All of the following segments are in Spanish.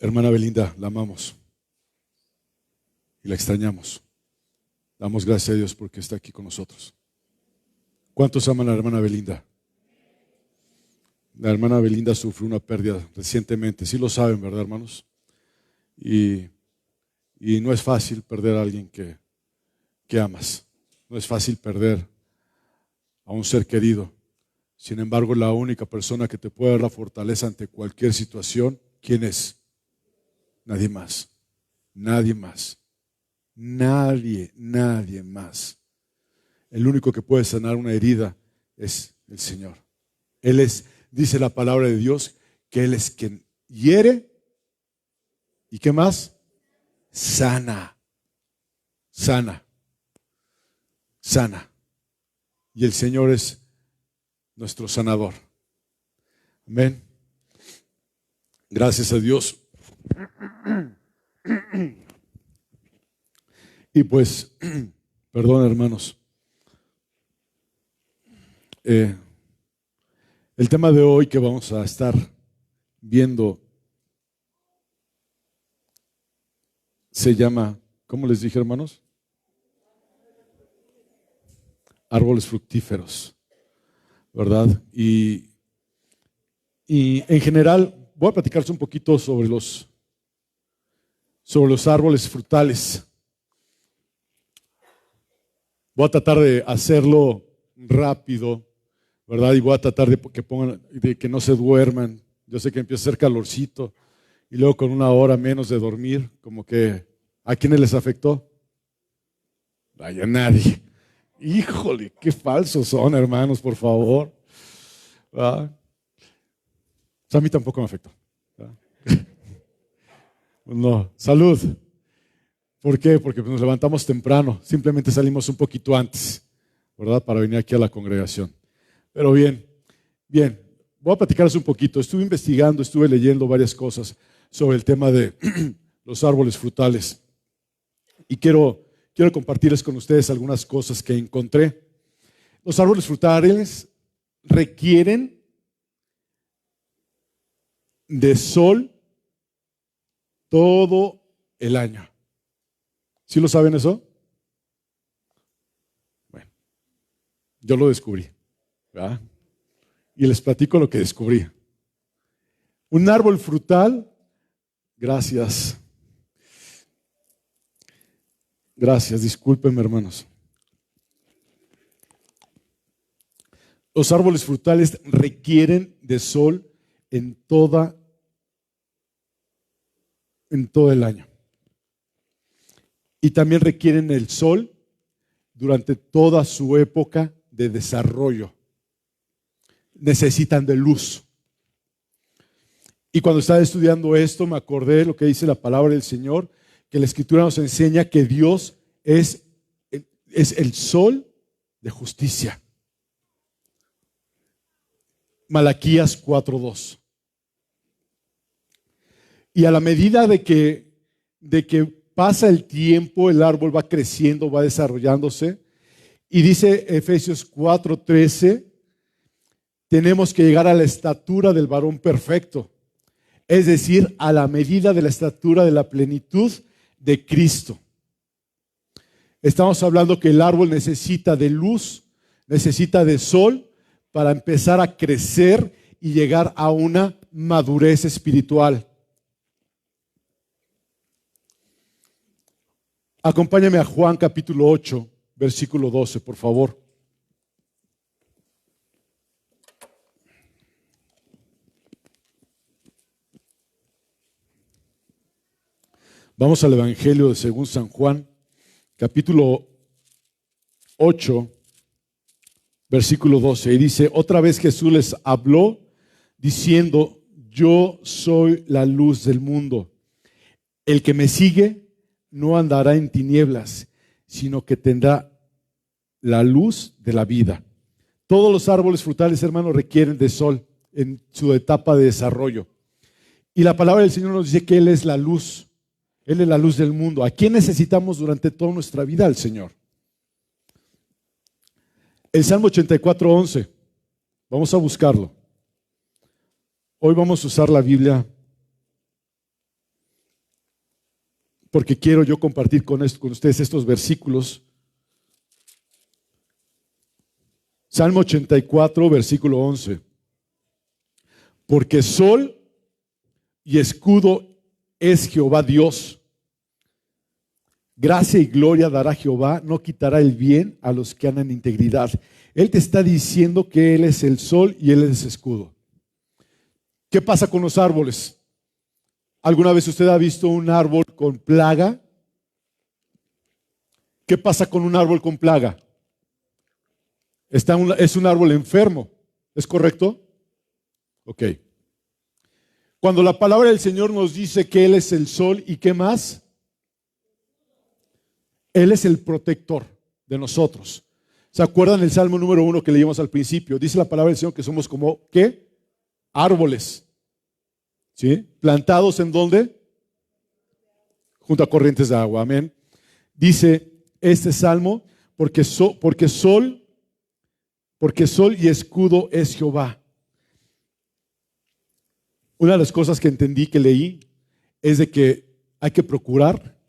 Hermana Belinda, la amamos y la extrañamos. Damos gracias a Dios porque está aquí con nosotros. ¿Cuántos aman a la hermana Belinda? La hermana Belinda sufrió una pérdida recientemente. Sí lo saben, ¿verdad, hermanos? Y no es fácil perder a alguien que amas. No es fácil perder a un ser querido. Sin embargo, la única persona que te puede dar la fortaleza ante cualquier situación, ¿quién es? Nadie más. Nadie más. Nadie más. El único que puede sanar una herida es el Señor. Él es, dice la palabra de Dios, que Él es quien hiere. ¿Y qué más? Sana. Sana. Sana. Y el Señor es nuestro sanador. Amén. Gracias a Dios. Y pues, perdón, hermanos. El tema de hoy que vamos a estar viendo se llama, ¿cómo les dije, hermanos? Árboles fructíferos, ¿verdad? Y en general voy a platicarles un poquito sobre los árboles frutales. Voy a tratar de hacerlo rápido, ¿verdad? Y voy a tratar de que no se duerman. Yo sé que empieza a hacer calorcito y luego con una hora menos de dormir, como que ¿a quiénes les afectó? Vaya, nadie. Híjole, qué falsos son, hermanos, por favor. ¿Verdad? O sea, a mí tampoco me afectó. No, salud. ¿Por qué? Porque nos levantamos temprano, simplemente salimos un poquito antes, ¿verdad? Para venir aquí a la congregación. Pero bien, voy a platicarles un poquito. Estuve investigando, estuve leyendo varias cosas sobre el tema de los árboles frutales. Y quiero compartirles con ustedes algunas cosas que encontré. Los árboles frutales requieren de sol todo el año. ¿Sí lo saben eso? Bueno, yo lo descubrí, ¿verdad? Y les platico lo que descubrí. Un árbol frutal, gracias, discúlpenme, hermanos. Los árboles frutales requieren de sol en todo el año. Y también requieren el sol durante toda su época de desarrollo. Necesitan de luz. Y cuando estaba estudiando esto, me acordé de lo que dice la palabra del Señor, que la Escritura nos enseña que Dios es el sol de justicia. Malaquías 4:2. Y a la medida de que pasa el tiempo, el árbol va creciendo, va desarrollándose. Y dice Efesios 4:13, tenemos que llegar a la estatura del varón perfecto. Es decir, a la medida de la estatura de la plenitud de Cristo. Estamos hablando que el árbol necesita de luz, necesita de sol para empezar a crecer y llegar a una madurez espiritual. Acompáñame a Juan capítulo 8, versículo 12, por favor. Vamos al Evangelio de según San Juan, capítulo 8, versículo 12. Y dice, otra vez Jesús les habló diciendo, yo soy la luz del mundo. El que me sigue no andará en tinieblas, sino que tendrá la luz de la vida. Todos los árboles frutales, hermanos, requieren de sol en su etapa de desarrollo. Y la palabra del Señor nos dice que Él es la luz. Él es la luz del mundo. ¿A quién necesitamos durante toda nuestra vida? Al Señor. El Salmo 84:11. Vamos a buscarlo. Hoy vamos a usar la Biblia porque quiero yo compartir con ustedes estos versículos. Salmo 84, versículo 11. Porque sol y escudo es Jehová Dios. Gracia y gloria dará Jehová, no quitará el bien a los que andan en integridad. Él te está diciendo que Él es el sol y Él es escudo. ¿Qué pasa con los árboles? ¿Alguna vez usted ha visto un árbol con plaga? ¿Qué pasa con un árbol con plaga? Es un árbol enfermo, ¿es correcto? Ok. Cuando la palabra del Señor nos dice que Él es el sol y ¿qué más? Él es el protector de nosotros. ¿Se acuerdan el Salmo número 1 que leímos al principio? Dice la palabra del Señor que somos como, ¿qué? Árboles. ¿Sí? ¿Plantados en dónde? Junto a corrientes de agua. Amén. Dice este Salmo, porque sol y escudo es Jehová. Una de las cosas que entendí, que leí, es de que hay que procurar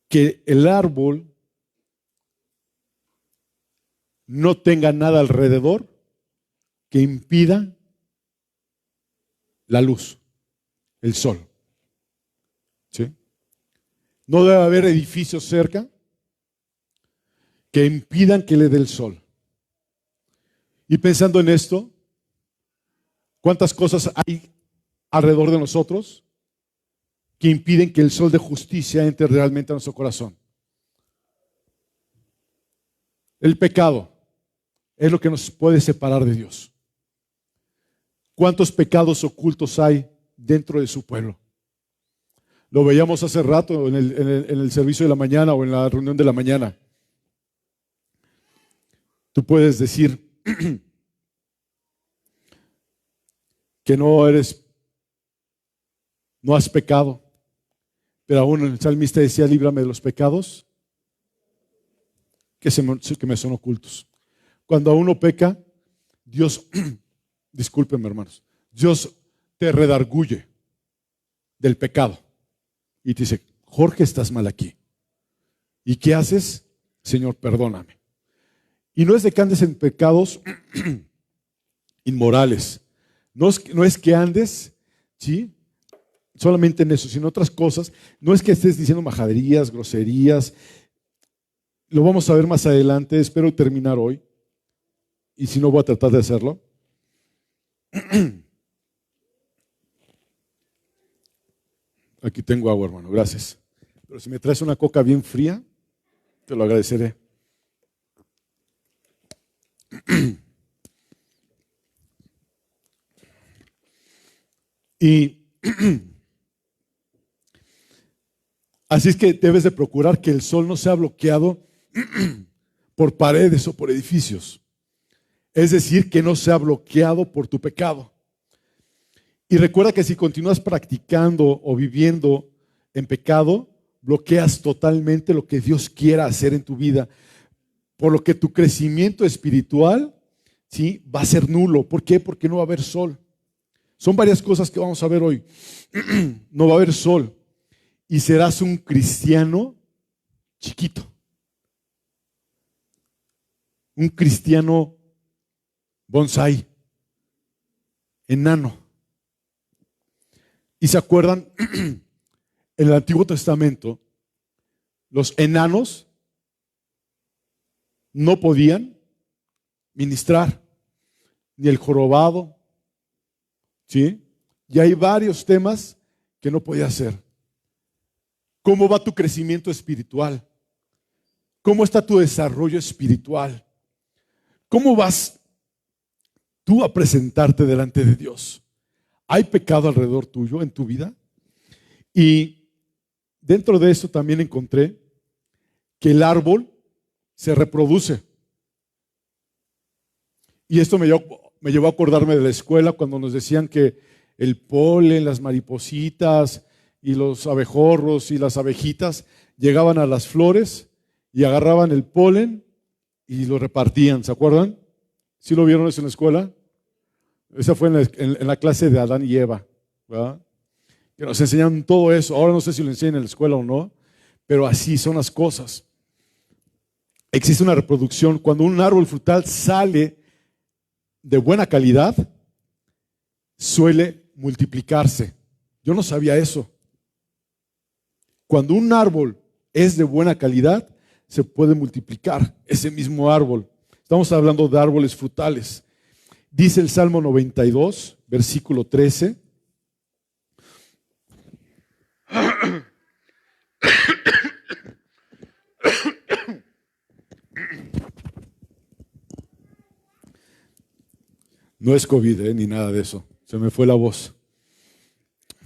que el árbol no tenga nada alrededor que impida la luz, el sol. ¿Sí? No debe haber edificios cerca que impidan que le dé el sol. Y pensando en esto, ¿cuántas cosas hay alrededor de nosotros que impiden que el sol de justicia entre realmente a nuestro corazón? El pecado es lo que nos puede separar de Dios. ¿Cuántos pecados ocultos hay dentro de su pueblo? Lo veíamos hace rato en el servicio de la mañana o en la reunión de la mañana. Tú puedes decir que no has pecado, pero aún el salmista decía, líbrame de los pecados que me son ocultos. Cuando uno peca, Dios, discúlpenme hermanos, Dios te redarguye del pecado y te dice, Jorge, estás mal aquí. ¿Y qué haces? Señor, perdóname. Y no es de que andes en pecados inmorales. No es que andes, ¿sí?, solamente en eso, sino otras cosas. No es que estés diciendo majaderías, groserías. Lo vamos a ver más adelante. Espero terminar hoy. Y si no, voy a tratar de hacerlo. Aquí tengo agua, hermano. Gracias. Pero si me traes una coca bien fría, te lo agradeceré. Y así es que debes de procurar que el sol no sea bloqueado por paredes o por edificios. Es decir, que no sea bloqueado por tu pecado. Y recuerda que si continúas practicando o viviendo en pecado, bloqueas totalmente lo que Dios quiera hacer en tu vida. Por lo que tu crecimiento espiritual, ¿sí?, va a ser nulo. ¿Por qué? Porque no va a haber sol. Son varias cosas que vamos a ver hoy. No va a haber sol. Y serás un cristiano chiquito. Un cristiano bonsai, enano. ¿Y se acuerdan? En el Antiguo Testamento, los enanos no podían ministrar, ni el jorobado, ¿sí? Y hay varios temas que no podía hacer. ¿Cómo va tu crecimiento espiritual? ¿Cómo está tu desarrollo espiritual? ¿Cómo vas tú a presentarte delante de Dios? ¿Hay pecado alrededor tuyo en tu vida? Y dentro de eso también encontré que el árbol se reproduce. Y esto me llevó a acordarme de la escuela cuando nos decían que el polen, las maripositas y los abejorros y las abejitas llegaban a las flores y agarraban el polen y lo repartían. ¿Se acuerdan? ¿Sí lo vieron eso en la escuela? Esa fue en la clase de Adán y Eva, ¿verdad? que nos enseñan todo eso. Ahora no sé si lo enseñan en la escuela o no, pero así son las cosas. Existe una reproducción. Cuando un árbol frutal sale de buena calidad, suele multiplicarse. Yo no sabía eso. Cuando un árbol es de buena calidad, se puede multiplicar ese mismo árbol. Estamos hablando de árboles frutales. Dice el Salmo 92, versículo 13. No es COVID, ni nada de eso. Se me fue la voz.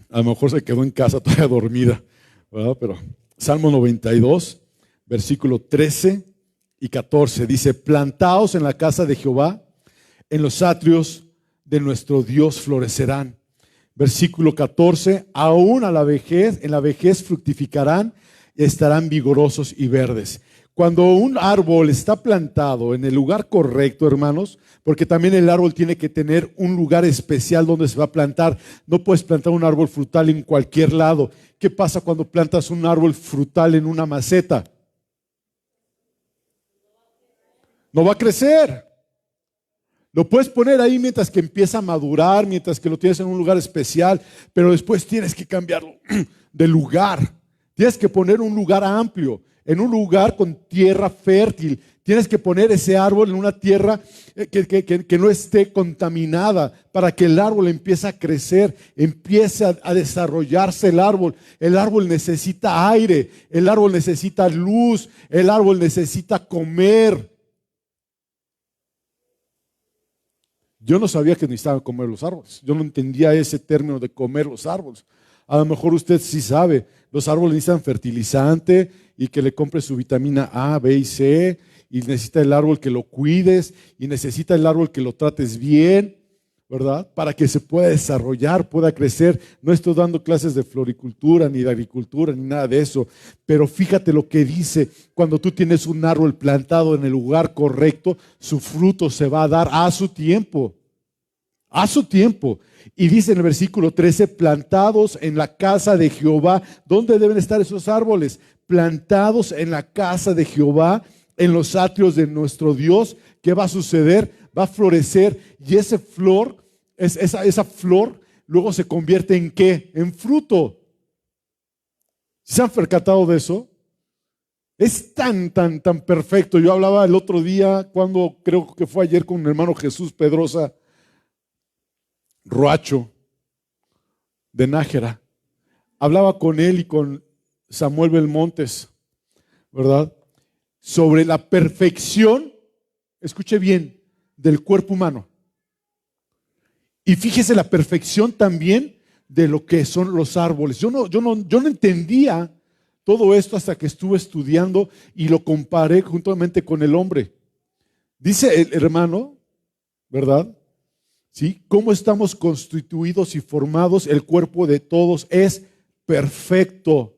A lo mejor se quedó en casa todavía dormida, ¿verdad? Pero Salmo 92, versículo 13 y 14 dice: plantaos en la casa de Jehová, en los atrios de nuestro Dios florecerán. Versículo 14: aún a la vejez, en la vejez fructificarán y estarán vigorosos y verdes. Cuando un árbol está plantado en el lugar correcto, hermanos, porque también el árbol tiene que tener un lugar especial donde se va a plantar. No puedes plantar un árbol frutal en cualquier lado. ¿Qué pasa cuando plantas un árbol frutal en una maceta? No va a crecer. Lo puedes poner ahí mientras que empieza a madurar, mientras que lo tienes en un lugar especial, pero después tienes que cambiarlo de lugar. Tienes que poner un lugar amplio, en un lugar con tierra fértil. Tienes que poner ese árbol en una tierra que no esté contaminada para que el árbol empiece a crecer, empiece a desarrollarse el árbol. El árbol necesita aire, el árbol necesita luz, el árbol necesita comer. Yo no sabía que necesitaban comer los árboles. Yo no entendía ese término de comer los árboles. A lo mejor usted sí sabe. Los árboles necesitan fertilizante y que le compre su vitamina A, B y C. Y necesita el árbol que lo cuides. Y necesita el árbol que lo trates bien, ¿verdad? Para que se pueda desarrollar, pueda crecer. No estoy dando clases de floricultura, ni de agricultura, ni nada de eso. Pero fíjate lo que dice. Cuando tú tienes un árbol plantado en el lugar correcto, su fruto se va a dar a su tiempo. A su tiempo. Y dice en el versículo 13, plantados en la casa de Jehová. ¿Dónde deben estar esos árboles? Plantados en la casa de Jehová, en los atrios de nuestro Dios. ¿Qué va a suceder? Va a florecer y esa flor luego se convierte en ¿qué? En fruto. ¿Se han percatado de eso? Es tan perfecto. Yo hablaba el otro día, cuando creo que fue ayer, con mi hermano Jesús Pedrosa Roacho de Nájera. Hablaba con él y con Samuel Belmontes, ¿verdad? Sobre la perfección, escuche bien, del cuerpo humano. Y fíjese la perfección también de lo que son los árboles. Yo no entendía todo esto hasta que estuve estudiando y lo comparé juntamente con el hombre. Dice el hermano, ¿verdad? ¿Sí? Cómo estamos constituidos y formados, el cuerpo de todos es perfecto,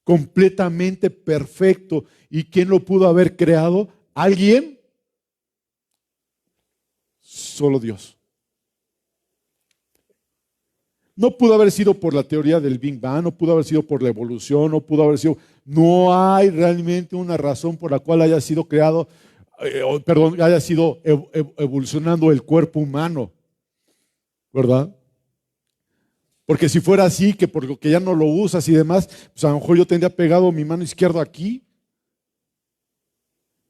completamente perfecto. ¿Y quién lo pudo haber creado? ¿Alguien? Solo Dios. No pudo haber sido por la teoría del Big Bang, no pudo haber sido por la evolución, no hay realmente una razón por la cual haya sido creado, haya sido evolucionando el cuerpo humano, ¿verdad? Porque si fuera así, que por lo que ya no lo usas y demás, pues a lo mejor yo tendría pegado mi mano izquierda aquí.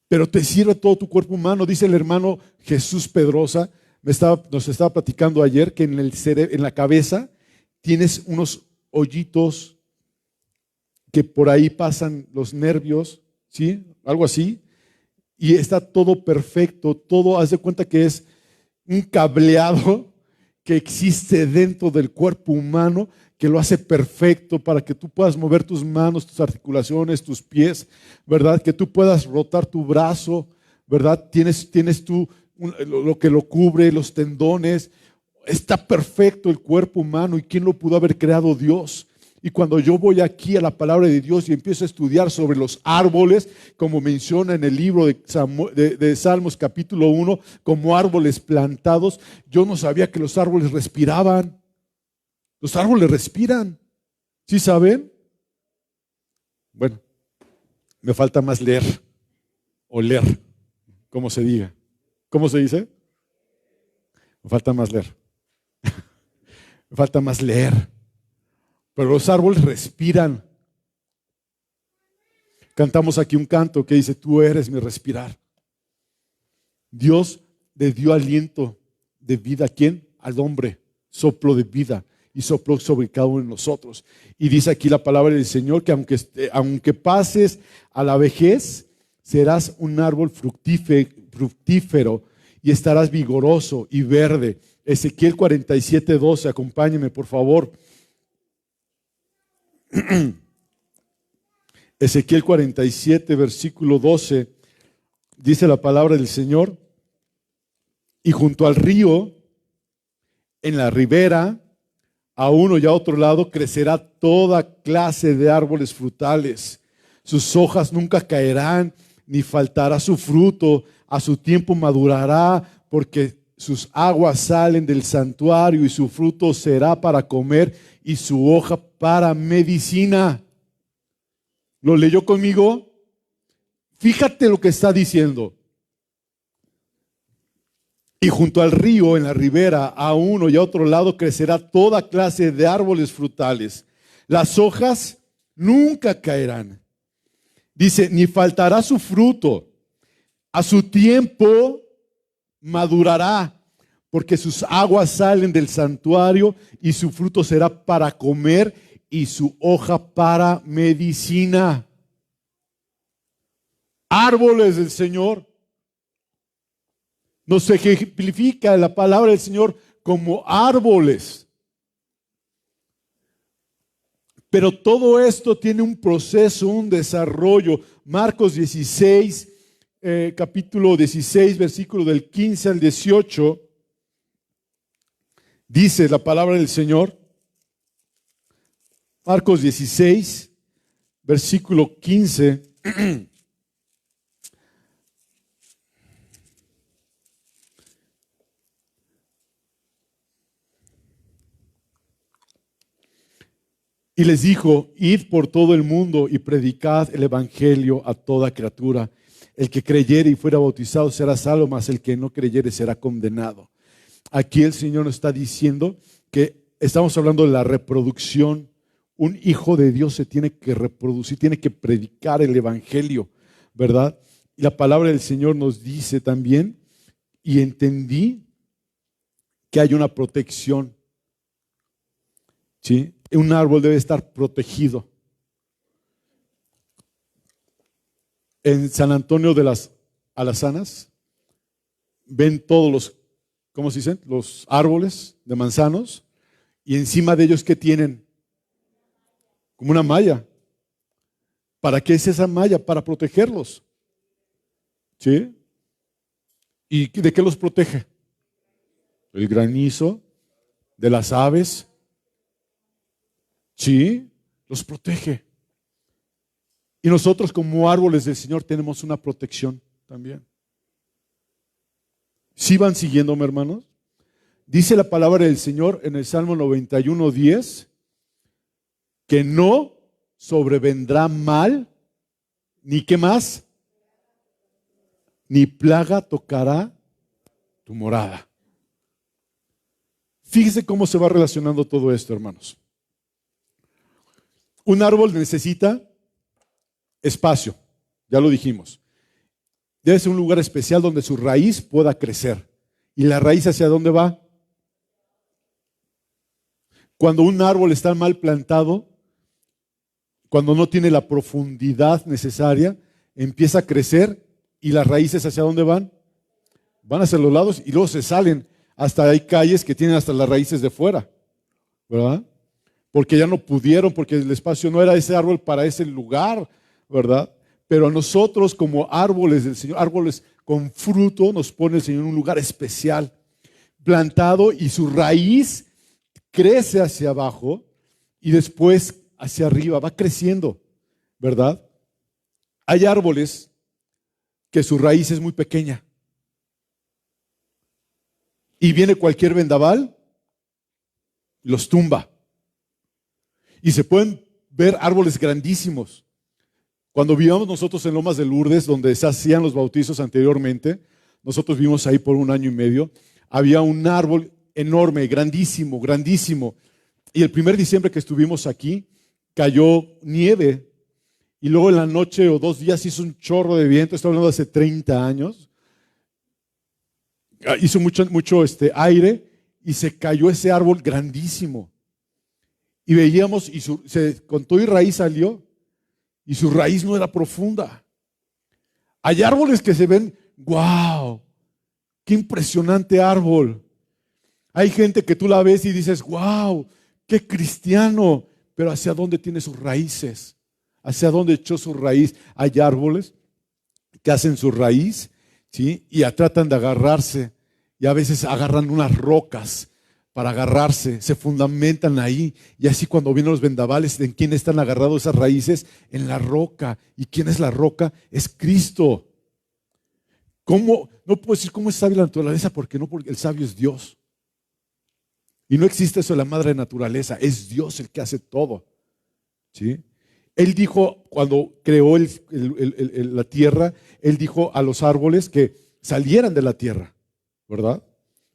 Pero te sirve todo tu cuerpo humano. Dice el hermano Jesús Pedrosa, nos estaba platicando ayer, que en la cabeza tienes unos hoyitos que por ahí pasan los nervios, ¿sí? Algo así. Y está todo perfecto, todo, haz de cuenta que es un cableado que existe dentro del cuerpo humano, que lo hace perfecto para que tú puedas mover tus manos, tus articulaciones, tus pies, ¿verdad? Que tú puedas rotar tu brazo, ¿verdad? Tienes tú lo que lo cubre, los tendones. Está perfecto el cuerpo humano. ¿Y quién lo pudo haber creado? Dios. Y cuando yo voy aquí a la palabra de Dios y empiezo a estudiar sobre los árboles, como menciona en el libro de Salmos capítulo 1, como árboles plantados, yo no sabía que los árboles respiraban. Los árboles respiran. ¿Sí saben? Bueno, me falta más leer. O leer, como se diga. ¿Cómo se dice? Me falta más leer. Me falta más leer. Pero los árboles respiran. Cantamos aquí un canto que dice, tú eres mi respirar. Dios le dio aliento de vida. ¿A quién? Al hombre. Soplo de vida. Y sopló sobre cada uno de nosotros. Y dice aquí la palabra del Señor que aunque pases a la vejez, serás un árbol fructífero y estarás vigoroso y verde. Ezequiel 47:12, acompáñenme por favor. Ezequiel 47, versículo 12, dice la palabra del Señor, y junto al río, en la ribera, a uno y a otro lado, crecerá toda clase de árboles frutales. Sus hojas nunca caerán, ni faltará su fruto, a su tiempo madurará, porque sus aguas salen del santuario y su fruto será para comer y su hoja para medicina. ¿Lo leyó conmigo? Fíjate lo que está diciendo. Y junto al río, en la ribera, a uno y a otro lado, crecerá toda clase de árboles frutales. Las hojas nunca caerán. Dice, ni faltará su fruto. A su tiempo madurará, porque sus aguas salen del santuario y su fruto será para comer y su hoja para medicina. Árboles del Señor. Nos ejemplifica la palabra del Señor como árboles. Pero todo esto tiene un proceso, un desarrollo. Marcos 16, capítulo 16, versículo del 15 al 18, dice la palabra del Señor. Marcos 16, versículo 15. Y les dijo, id por todo el mundo y predicad el evangelio a toda criatura. El que creyere y fuera bautizado será salvo, mas el que no creyere será condenado. Aquí el Señor nos está diciendo que estamos hablando de la reproducción. Un hijo de Dios se tiene que reproducir, tiene que predicar el evangelio, ¿verdad? Y la palabra del Señor nos dice también, y entendí que hay una protección, ¿sí? Un árbol debe estar protegido. En San Antonio de las Alazanas ven todos los, ¿cómo se dicen? Los árboles de manzanos y encima de ellos, ¿qué tienen? Como una malla. ¿Para qué es esa malla? Para protegerlos. ¿Sí? ¿Y de qué los protege? El granizo, de las aves. Sí, los protege. Y nosotros como árboles del Señor tenemos una protección también. ¿Sí van siguiéndome, hermanos? Dice la palabra del Señor en el Salmo 91:10 que no sobrevendrá mal, ni qué más, ni plaga tocará tu morada. Fíjese cómo se va relacionando todo esto, hermanos. Un árbol necesita espacio, ya lo dijimos. Debe ser un lugar especial donde su raíz pueda crecer. ¿Y la raíz hacia dónde va? Cuando un árbol está mal plantado, cuando no tiene la profundidad necesaria, empieza a crecer y las raíces ¿hacia dónde van? Van hacia los lados y luego se salen. Hasta hay calles que tienen hasta las raíces de fuera, ¿verdad? Porque ya no pudieron, porque el espacio no era ese árbol para ese lugar, ¿verdad? Pero a nosotros como árboles del Señor, árboles con fruto, nos pone el Señor en un lugar especial, plantado y su raíz crece hacia abajo y después hacia arriba, va creciendo, ¿verdad? Hay árboles que su raíz es muy pequeña y viene cualquier vendaval, los tumba. Y se pueden ver árboles grandísimos. Cuando vivíamos nosotros en Lomas de Lourdes, donde se hacían los bautizos anteriormente, nosotros vivimos ahí por 1 año y medio, había un árbol enorme, grandísimo, grandísimo. Y el primer diciembre que estuvimos aquí, cayó nieve. Y luego en la noche o 2 días hizo un chorro de viento. Estoy hablando de hace 30 años. Hizo mucho aire y se cayó ese árbol grandísimo. Y veíamos, y con todo y raíz salió, y su raíz no era profunda. Hay árboles que se ven, wow, qué impresionante árbol. Hay gente que tú la ves y dices, wow, qué cristiano, pero ¿hacia dónde tiene sus raíces? ¿Hacia dónde echó su raíz? Hay árboles que hacen su raíz, ¿sí? Y tratan de agarrarse, y a veces agarran unas rocas para agarrarse, se fundamentan ahí, y así cuando vienen los vendavales, ¿en quién están agarrados esas raíces? En la roca. ¿Y quién es la roca? Es Cristo. ¿Cómo? No puedo decir cómo es sabia la naturaleza, porque no, porque el sabio es Dios. Y no existe eso de la madre naturaleza, es Dios el que hace todo, ¿sí? Él dijo, cuando creó la tierra, Él dijo a los árboles que salieran de la tierra, ¿verdad?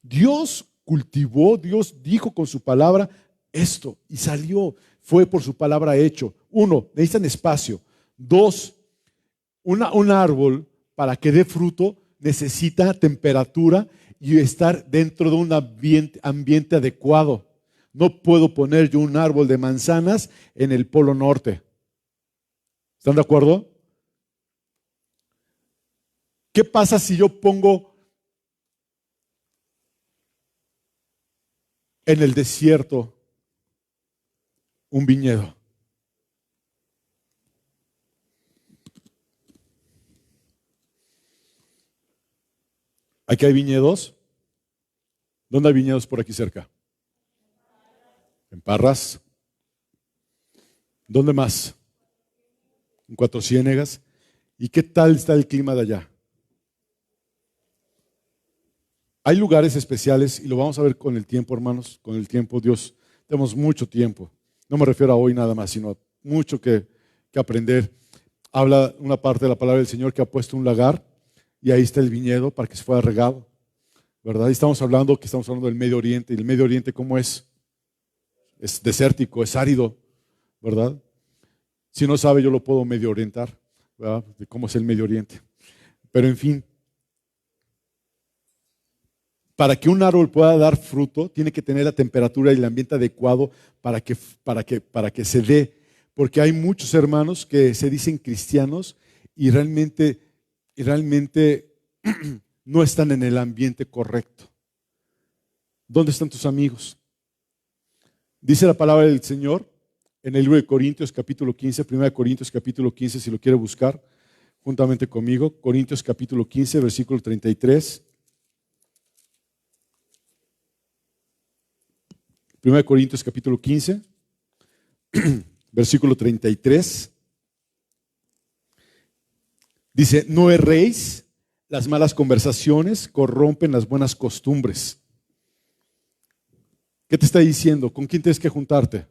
Dios cultivó, Dios dijo con su palabra esto y salió, fue por su palabra hecho. 1, necesitan espacio. 2, un árbol para que dé fruto necesita temperatura y estar dentro de un ambiente adecuado. No puedo poner yo un árbol de manzanas en el Polo Norte. ¿Están de acuerdo? ¿Qué pasa si yo pongo en el desierto un viñedo? ¿Aquí hay viñedos? ¿Dónde hay viñedos por aquí cerca? En Parras. ¿Dónde más? En Cuatro Ciénegas. ¿Y qué tal está el clima de allá? Hay lugares especiales y lo vamos a ver con el tiempo, hermanos, con el tiempo. Dios, tenemos mucho tiempo. No me refiero a hoy nada más, sino mucho que aprender. Habla una parte de la palabra del Señor que ha puesto un lagar y ahí está el viñedo para que se fuera regado, ¿verdad? Y estamos hablando del Medio Oriente. ¿Y el Medio Oriente cómo es? Es desértico, es árido, ¿verdad? Si no sabe, yo lo puedo medio orientar, ¿verdad? De cómo es el Medio Oriente. Pero en fin, para que un árbol pueda dar fruto, tiene que tener la temperatura y el ambiente adecuado para que se dé. Porque hay muchos hermanos que se dicen cristianos y realmente no están en el ambiente correcto. ¿Dónde están tus amigos? Dice la palabra del Señor en el libro de Corintios capítulo 15, 1 Corintios capítulo 15, si lo quiere buscar juntamente conmigo, Corintios capítulo 15, versículo 33. 1 Corintios capítulo 15, versículo 33. Dice, no erréis, las malas conversaciones corrompen las buenas costumbres. ¿Qué te está diciendo? ¿Con quién tienes que juntarte?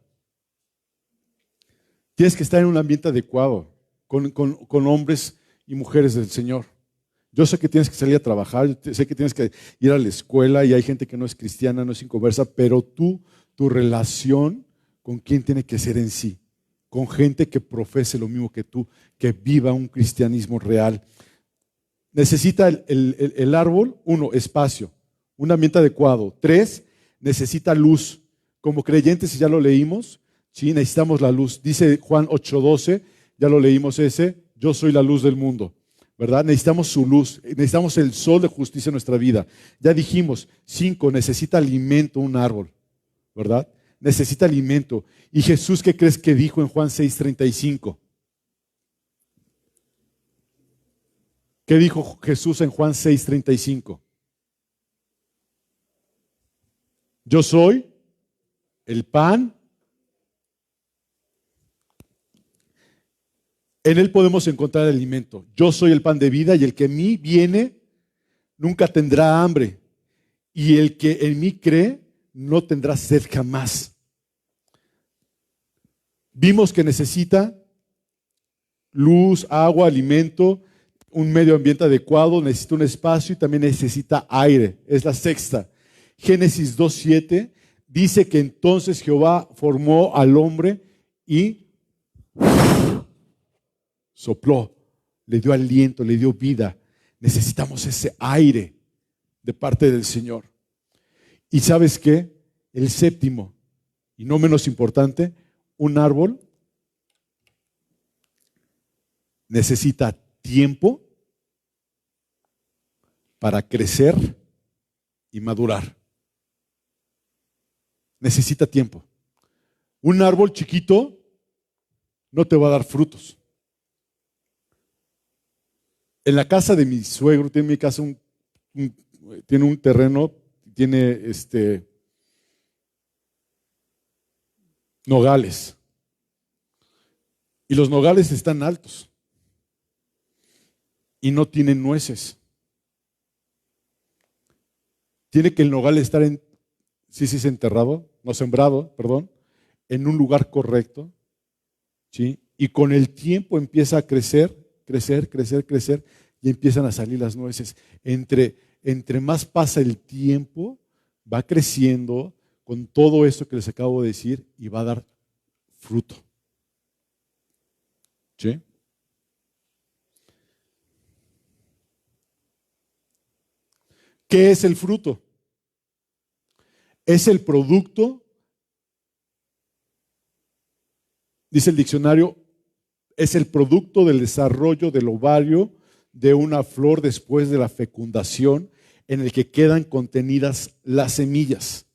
Tienes que estar en un ambiente adecuado, con hombres y mujeres del Señor. Yo sé que tienes que salir a trabajar, yo sé que tienes que ir a la escuela y hay gente que no es cristiana, no es inconversa, pero tu relación con quién tiene que ser en sí, con gente que profese lo mismo que tú, que viva un cristianismo real. Necesita el árbol, 1, espacio, un ambiente adecuado. 3, necesita luz. Como creyentes, si ya lo leímos, sí, necesitamos la luz. Dice Juan 8:12, ya lo leímos ese, yo soy la luz del mundo, ¿verdad? Necesitamos su luz, necesitamos el sol de justicia en nuestra vida. Ya dijimos, 5, necesita alimento un árbol, ¿verdad? Necesita alimento. ¿Y Jesús qué crees que dijo en Juan 6:35? ¿Qué dijo Jesús en Juan 6:35? Yo soy el pan. En Él podemos encontrar alimento. Yo soy el pan de vida y el que en mí viene nunca tendrá hambre. Y el que en mí cree no tendrá sed jamás. Vimos que necesita luz, agua, alimento, un medio ambiente adecuado, necesita un espacio y también necesita aire. Es la sexta. Génesis 2:7 dice que entonces Jehová formó al hombre y sopló, le dio aliento, le dio vida. Necesitamos ese aire de parte del Señor. ¿Y sabes qué? El séptimo, y no menos importante, un árbol necesita tiempo para crecer y madurar. Necesita tiempo. Un árbol chiquito no te va a dar frutos. En la casa de mi suegro, tiene mi casa tiene un terreno, tiene nogales. Y los nogales están altos. Y no tienen nueces. Tiene que el nogal estar enterrado, no sembrado, perdón, en un lugar correcto, ¿sí? Y con el tiempo empieza a crecer, y empiezan a salir las nueces. Entre más pasa el tiempo, va creciendo con todo esto que les acabo de decir y va a dar fruto. ¿Sí? ¿Qué es el fruto? Es el producto, dice el diccionario, es el producto del desarrollo del ovario de una flor después de la fecundación, en el que quedan contenidas las semillas.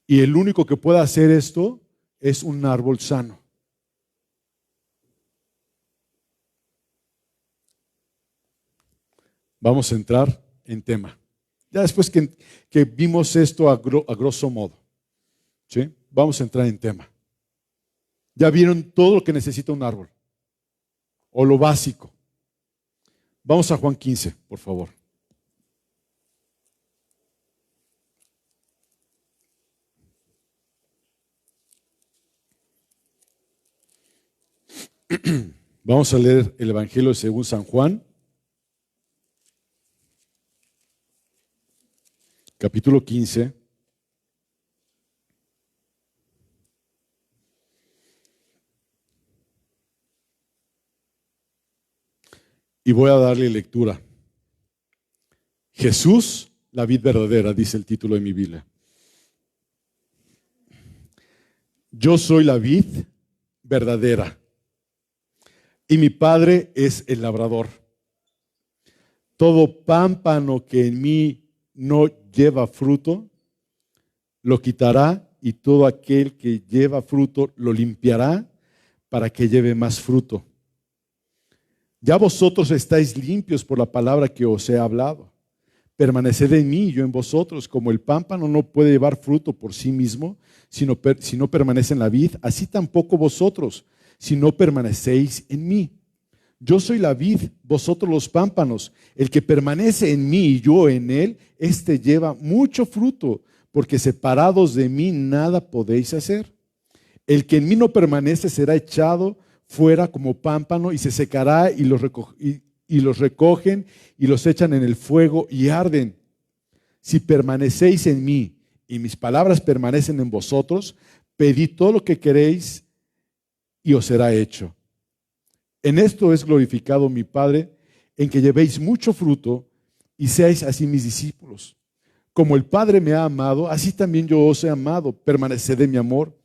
Y el único que puede hacer esto es un árbol sano. Vamos a entrar en tema. Ya después que vimos esto a grosso modo, ¿sí? Vamos a entrar en tema. Ya vieron todo lo que necesita un árbol, o lo básico. Vamos a Juan 15, por favor. Vamos a leer el Evangelio según San Juan, capítulo 15. Y voy a darle lectura. Jesús, la vid verdadera, dice el título de mi Biblia. Yo soy la vid verdadera y mi Padre es el labrador. Todo pámpano que en mí no lleva fruto, lo quitará, y todo aquel que lleva fruto lo limpiará para que lleve más fruto. Ya vosotros estáis limpios por la palabra que os he hablado. Permaneced en mí y yo en vosotros. Como el pámpano no puede llevar fruto por sí mismo, si no permanece en la vid, así tampoco vosotros, si no permanecéis en mí. Yo soy la vid, vosotros los pámpanos. El que permanece en mí y yo en él, éste lleva mucho fruto, porque separados de mí nada podéis hacer. El que en mí no permanece será echado fuera como pámpano y se secará, y los recogen y los echan en el fuego y arden. Si permanecéis en mí y mis palabras permanecen en vosotros, pedid todo lo que queréis y os será hecho. En esto es glorificado mi Padre, en que llevéis mucho fruto y seáis así mis discípulos. Como el Padre me ha amado, así también yo os he amado. Permaneced en mi amor.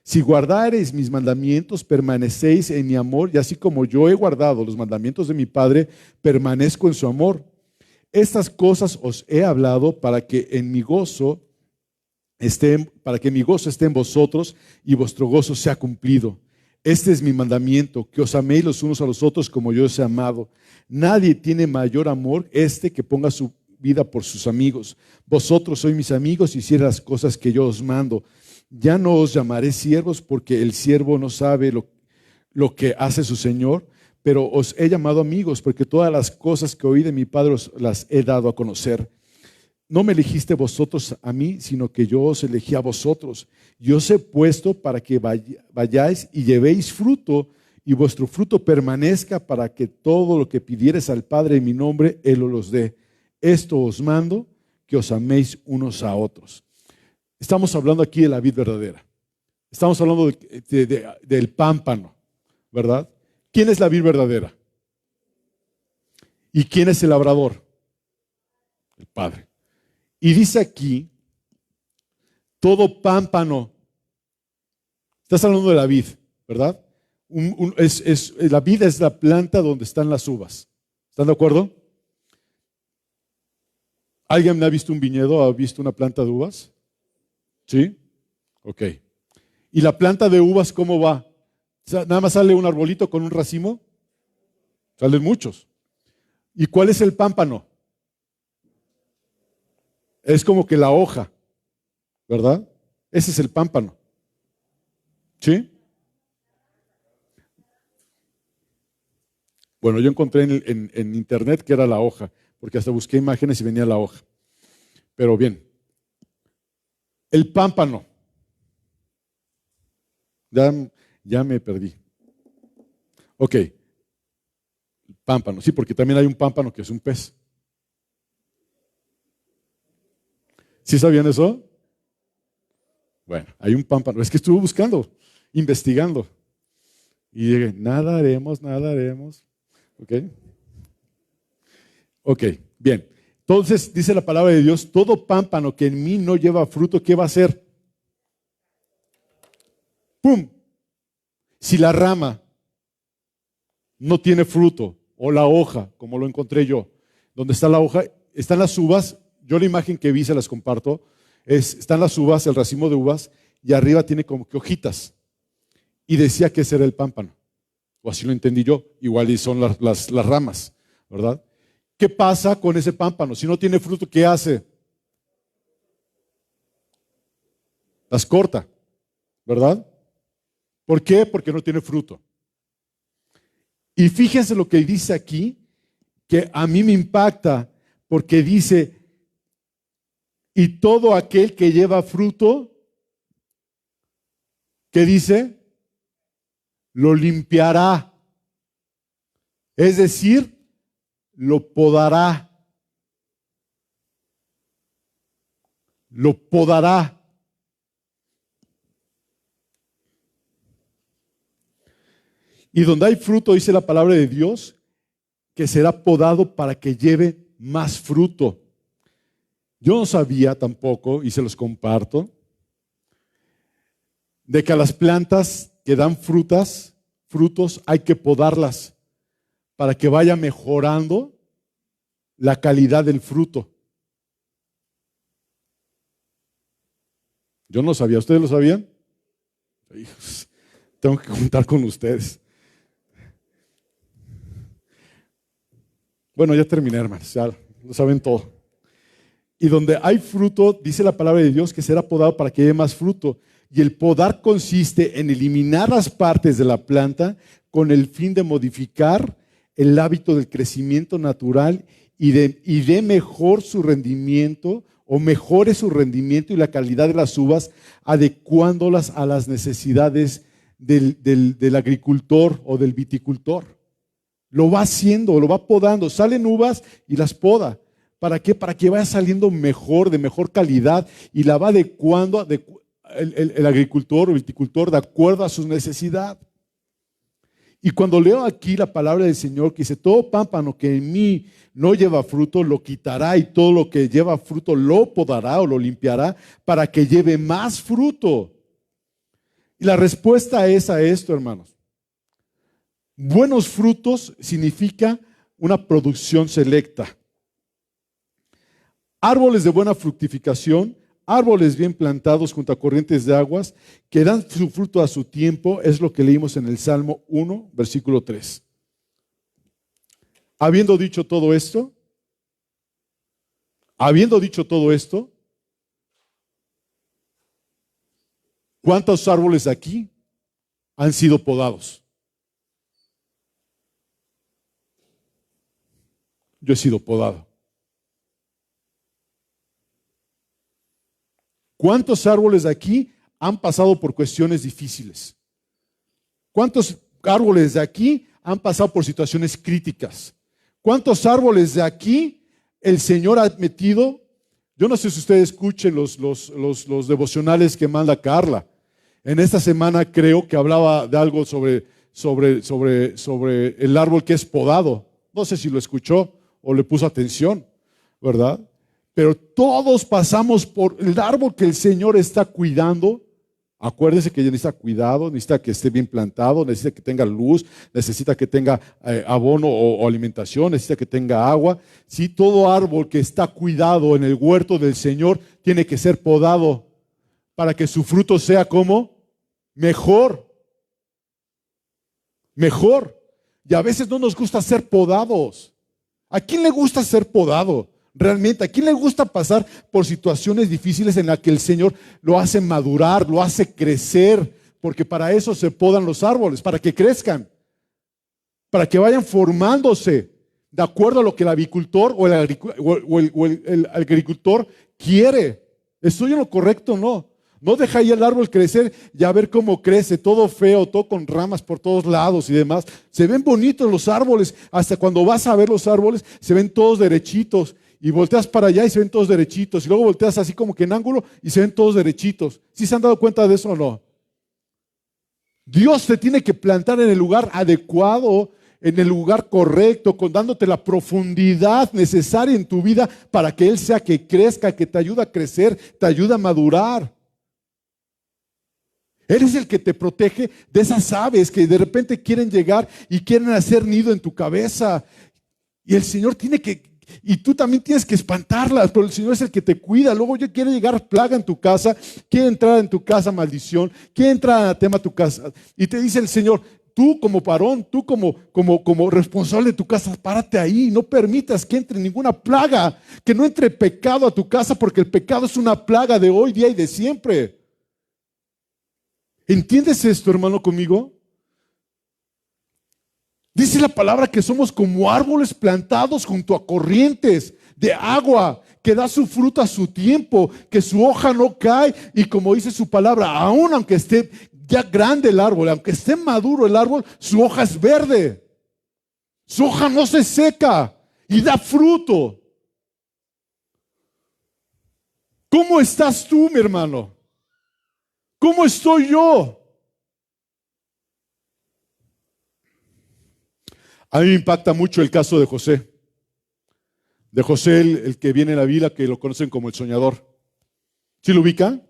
Si guardareis mis mandamientos, permanecéis en mi amor, y así como yo he guardado los mandamientos de mi Padre, permanezco en su amor. Estas cosas os he hablado para que mi gozo esté en vosotros y vuestro gozo sea cumplido. Este es mi mandamiento, que os améis los unos a los otros como yo os he amado. Nadie tiene mayor amor que ponga su vida por sus amigos. Vosotros sois mis amigos si hicierais las cosas que yo os mando. Ya no os llamaré siervos, porque el siervo no sabe lo que hace su Señor, pero os he llamado amigos, porque todas las cosas que oí de mi Padre os las he dado a conocer. no me elegiste vosotros a mí, sino que yo os elegí a vosotros. Yo os he puesto para que vayáis y llevéis fruto, y vuestro fruto permanezca, para que todo lo que pidiereis al Padre en mi nombre, Él os los dé. Esto os mando, que os améis unos a otros. Estamos hablando aquí de la vid verdadera. Estamos hablando del pámpano, ¿verdad? ¿Quién es la vid verdadera? ¿Y quién es el labrador? El Padre. Y dice aquí, todo pámpano, estás hablando de la vid, ¿verdad? La vid es la planta donde están las uvas. ¿Están de acuerdo? ¿Alguien ha visto un viñedo? ¿Ha visto una planta de uvas? ¿Sí? Ok. ¿Y la planta de uvas cómo va? ¿Nada más sale un arbolito con un racimo? Salen muchos. ¿Y cuál es el pámpano? Es como que la hoja, ¿verdad? Ese es el pámpano. ¿Sí? Bueno, yo encontré en internet que era la hoja, porque hasta busqué imágenes y venía la hoja. Pero bien, el pámpano. Ya me perdí. Ok, pámpano, sí, porque también hay un pámpano que es un pez. ¿Sí sabían eso? Bueno, hay un pámpano. Es que estuve buscando, investigando. Y dije, nada haremos, nada haremos. ¿Ok? Ok, bien. Entonces dice la palabra de Dios, todo pámpano que en mí no lleva fruto, ¿qué va a hacer? ¡Pum! Si la rama no tiene fruto, o la hoja, como lo encontré yo, donde está la hoja, están las uvas, yo la imagen que vi se las comparto, están las uvas, el racimo de uvas, y arriba tiene como que hojitas. Y decía que ese era el pámpano, o así lo entendí yo, igual y son las ramas, ¿verdad? ¿Qué pasa con ese pámpano? Si no tiene fruto, ¿qué hace? Las corta, ¿verdad? ¿Por qué? Porque no tiene fruto. Y fíjense lo que dice aquí, que a mí me impacta, porque dice, y todo aquel que lleva fruto, ¿qué dice? Lo limpiará. Es decir, lo podará. Lo podará. Y donde hay fruto, dice la palabra de Dios, que será podado para que lleve más fruto. Yo no sabía tampoco, y se los comparto, de que a las plantas que dan frutos, hay que podarlas para que vaya mejorando la calidad del fruto. Yo no sabía, ¿ustedes lo sabían? Hijos, tengo que contar con ustedes. Bueno, ya terminé, hermanos, ya lo saben todo. Y donde hay fruto, dice la palabra de Dios que será podado para que haya más fruto. Y el podar consiste en eliminar las partes de la planta con el fin de modificar el hábito del crecimiento natural y de mejor su rendimiento, o mejore su rendimiento y la calidad de las uvas, adecuándolas a las necesidades del agricultor o del viticultor. Lo va haciendo, lo va podando. Salen uvas y las poda. ¿Para qué? Para que vaya saliendo mejor, de mejor calidad, y la va adecuando el agricultor o viticultor de acuerdo a su necesidad. Y cuando leo aquí la palabra del Señor que dice, todo pámpano que en mí no lleva fruto, lo quitará, y todo lo que lleva fruto lo podará o lo limpiará para que lleve más fruto. Y la respuesta es a esto, hermanos. Buenos frutos significa una producción selecta. Árboles de buena fructificación, árboles bien plantados junto a corrientes de aguas, que dan su fruto a su tiempo, es lo que leímos en el Salmo 1, versículo 3. Habiendo dicho todo esto, ¿cuántos árboles aquí han sido podados? Yo he sido podado. ¿Cuántos árboles de aquí han pasado por cuestiones difíciles? ¿Cuántos árboles de aquí han pasado por situaciones críticas? ¿Cuántos árboles de aquí el Señor ha metido? Yo no sé si ustedes escuchen los devocionales que manda Carla. En esta semana creo que hablaba de algo sobre el árbol que es podado. No sé si lo escuchó o le puso atención, ¿verdad? Pero todos pasamos por el árbol que el Señor está cuidando. Acuérdese que necesita cuidado, necesita que esté bien plantado, necesita que tenga luz, necesita que tenga abono o alimentación, necesita que tenga agua. Sí, todo árbol que está cuidado en el huerto del Señor tiene que ser podado para que su fruto sea como mejor. Mejor. Y a veces no nos gusta ser podados. ¿A quién le gusta ser podado? Realmente, ¿a quién le gusta pasar por situaciones difíciles en las que el Señor lo hace madurar, lo hace crecer? Porque para eso se podan los árboles, para que crezcan, para que vayan formándose de acuerdo a lo que el avicultor o el agricultor quiere. ¿Estoy en lo correcto o no? No deja ahí el árbol crecer y a ver cómo crece, todo feo, todo con ramas por todos lados y demás. Se ven bonitos los árboles, hasta cuando vas a ver los árboles, se ven todos derechitos. Y volteas para allá y se ven todos derechitos. Y luego volteas así como que en ángulo y se ven todos derechitos. ¿Sí se han dado cuenta de eso o no? Dios te tiene que plantar en el lugar adecuado, en el lugar correcto, dándote la profundidad necesaria en tu vida para que Él sea que crezca, que te ayude a crecer, te ayude a madurar. Él es el que te protege de esas aves que de repente quieren llegar y quieren hacer nido en tu cabeza. Y el Señor tiene que, y tú también tienes que espantarlas, pero el Señor es el que te cuida. Luego ya quiere llegar plaga en tu casa, quiere entrar en tu casa maldición, quiere entrar anatema a tu casa. Y te dice el Señor, tú como varón, tú como responsable de tu casa, párate ahí, no permitas que entre ninguna plaga, que no entre pecado a tu casa, porque el pecado es una plaga de hoy, día y de siempre. ¿Entiendes esto, hermano, conmigo? Dice la palabra que somos como árboles plantados junto a corrientes de agua, que da su fruto a su tiempo, que su hoja no cae, y como dice su palabra, aún aunque esté ya grande el árbol, aunque esté maduro el árbol, su hoja es verde. Su hoja no se seca y da fruto. ¿Cómo estás tú, mi hermano? ¿Cómo estoy yo? A mí me impacta mucho el caso de José. De José, el que viene en la Biblia, que lo conocen como el soñador. ¿Sí lo ubican?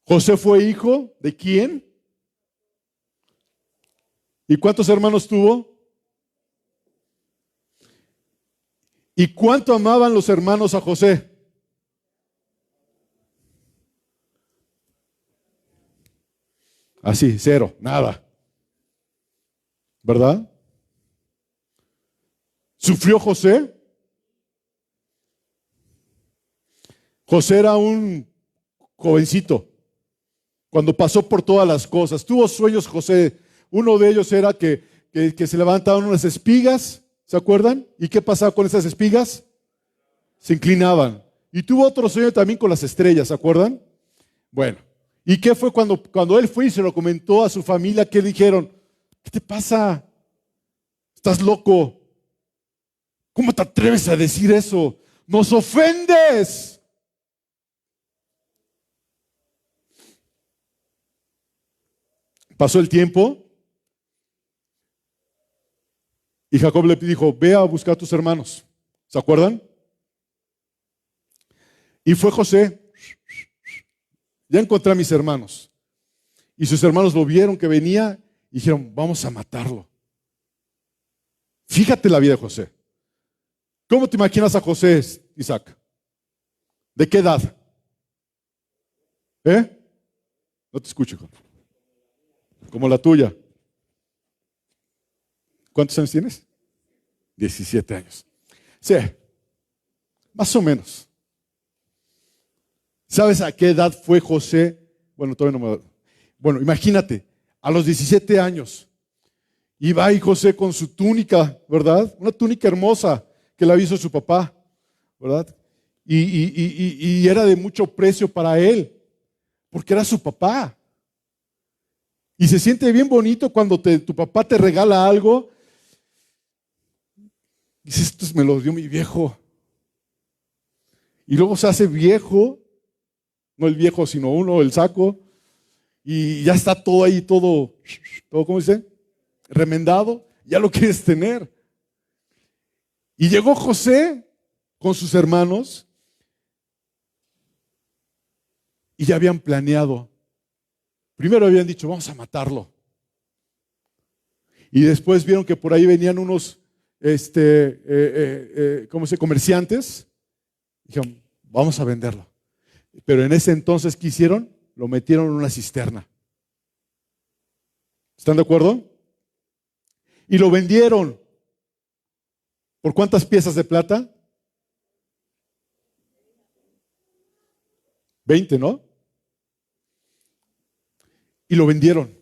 José fue hijo de ¿quién? ¿Y cuántos hermanos tuvo? ¿Y cuánto amaban los hermanos a José? Así, cero, nada. ¿Verdad? ¿Sufrió José? José era un jovencito cuando pasó por todas las cosas. Tuvo sueños José. Uno de ellos era que se levantaban unas espigas, ¿se acuerdan? ¿Y qué pasaba con esas espigas? Se inclinaban. Y tuvo otro sueño también con las estrellas, ¿se acuerdan? Bueno, ¿y qué fue cuando él fue y se lo comentó a su familia? ¿Qué dijeron? ¿Qué te pasa? ¿Estás loco? ¿Cómo te atreves a decir eso? ¡Nos ofendes! Pasó el tiempo y Jacob le dijo, ve a buscar a tus hermanos. ¿Se acuerdan? Y fue José, ya encontré a mis hermanos. Y sus hermanos lo vieron que venía y dijeron, vamos a matarlo. Fíjate la vida de José. ¿Cómo te imaginas a José, Isaac? ¿De qué edad? No te escucho, hijo. Como la tuya. ¿Cuántos años tienes? 17 años. Sí, más o menos. ¿Sabes a qué edad fue José? Bueno, todavía no me... Bueno, imagínate, a los 17 años. Y va ahí José con su túnica, ¿verdad? Una túnica hermosa que la hizo su papá, ¿verdad? y era de mucho precio para él, porque era su papá. Y se siente bien bonito cuando tu papá te regala algo. Dices, esto me lo dio mi viejo. Y luego se hace viejo, no el viejo, sino uno, el saco, y ya está todo ahí, todo, ¿cómo dice? Remendado, ya lo quieres tener. Y llegó José con sus hermanos y ya habían planeado. Primero habían dicho, vamos a matarlo. Y después vieron que por ahí venían unos comerciantes. Dijeron, vamos a venderlo. Pero en ese entonces, ¿qué hicieron? Lo metieron en una cisterna. ¿Están de acuerdo? Y lo vendieron. ¿Por cuántas piezas de plata? 20, ¿no? Y lo vendieron.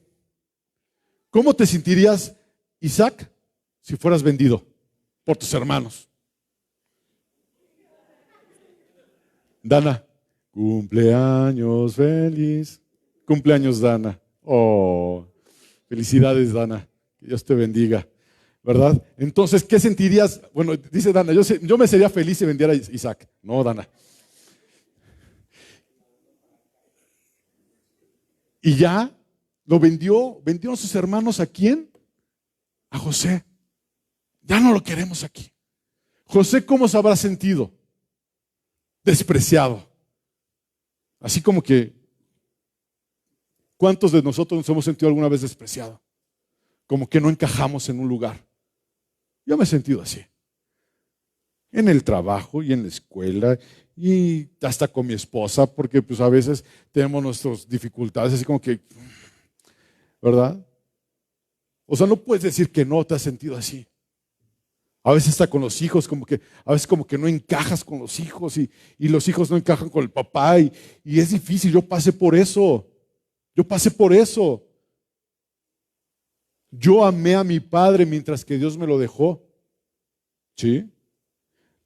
¿Cómo te sentirías, Isaac, si fueras vendido por tus hermanos? Dana, cumpleaños feliz. Cumpleaños, Dana. Oh, felicidades, Dana. Que Dios te bendiga. ¿Verdad? Entonces, ¿qué sentirías? Bueno, dice Dana, yo me sería feliz si vendiera a Isaac. No, Dana. Y ya lo vendió a sus hermanos. ¿A quién? A José. Ya no lo queremos aquí. José, ¿cómo se habrá sentido? Despreciado. Así como que, ¿cuántos de nosotros nos hemos sentido alguna vez despreciado? Como que no encajamos en un lugar. Yo me he sentido así. En el trabajo y en la escuela y hasta con mi esposa, porque pues a veces tenemos nuestras dificultades, así como que, ¿verdad? O sea, no puedes decir que no te has sentido así. A veces está con los hijos, a veces como que no encajas con los hijos y los hijos no encajan con el papá y es difícil. Yo pasé por eso. Yo amé a mi padre mientras que Dios me lo dejó. ¿Sí?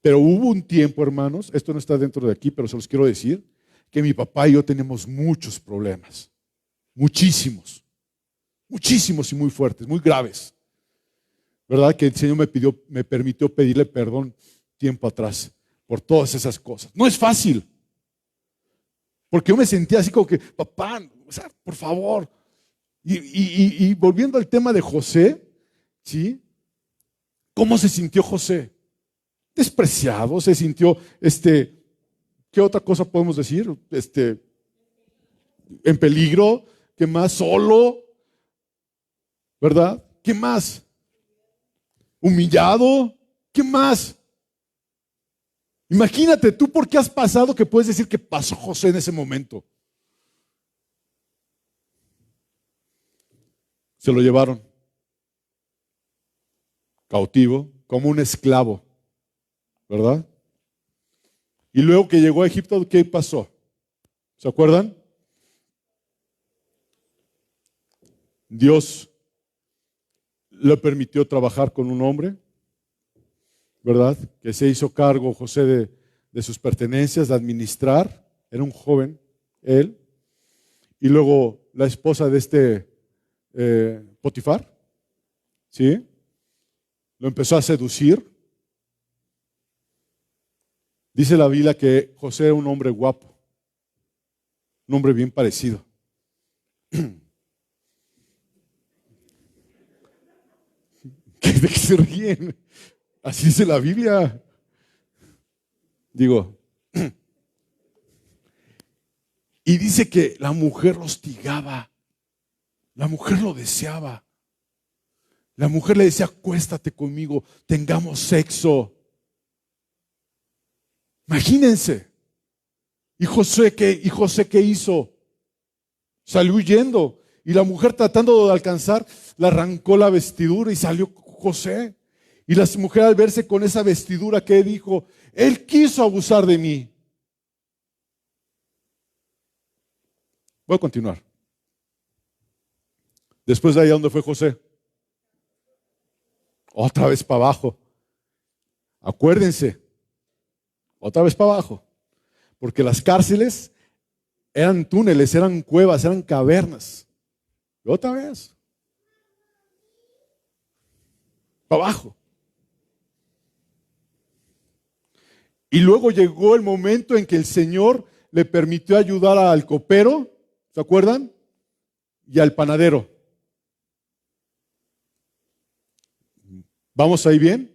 Pero hubo un tiempo, hermanos, esto no está dentro de aquí, pero se los quiero decir, que mi papá y yo tenemos muchos problemas. Muchísimos. Muchísimos y muy fuertes, muy graves. ¿Verdad? Que el Señor me permitió pedirle perdón tiempo atrás por todas esas cosas. No es fácil. Porque yo me sentía así como que, papá, o sea, por favor. Y volviendo al tema de José, ¿sí? ¿Cómo se sintió José? Despreciado, se sintió, ¿qué otra cosa podemos decir? En peligro, ¿qué más? Solo, ¿verdad? ¿Qué más? Humillado, ¿qué más? Imagínate tú por qué has pasado que puedes decir que pasó José en ese momento. Se lo llevaron cautivo, como un esclavo, ¿verdad? Y luego que llegó a Egipto, ¿qué pasó? ¿Se acuerdan? Dios le permitió trabajar con un hombre, ¿verdad? Que se hizo cargo José de sus pertenencias, de administrar. Era un joven, él. Y luego la esposa de Potifar, ¿sí? Lo empezó a seducir. Dice la Biblia que José era un hombre guapo, un hombre bien parecido. ¿De qué se ríen? Así dice la Biblia. Digo, y dice que la mujer lo hostigaba, la mujer lo deseaba. La mujer le decía, acuéstate conmigo, tengamos sexo. Imagínense. ¿Y José qué hizo? Salió huyendo. Y la mujer tratando de alcanzar, le arrancó la vestidura y salió José. Y la mujer al verse con esa vestidura, ¿qué dijo? Él quiso abusar de mí. Voy a continuar. Después de ahí, ¿a dónde fue José? Otra vez para abajo. Acuérdense. Otra vez para abajo. porque las cárceles eran túneles, eran cuevas, eran cavernas. Y otra vez, para abajo. Y luego llegó el momento en que el Señor le permitió ayudar al copero, ¿se acuerdan? Y al panadero. ¿Vamos ahí bien?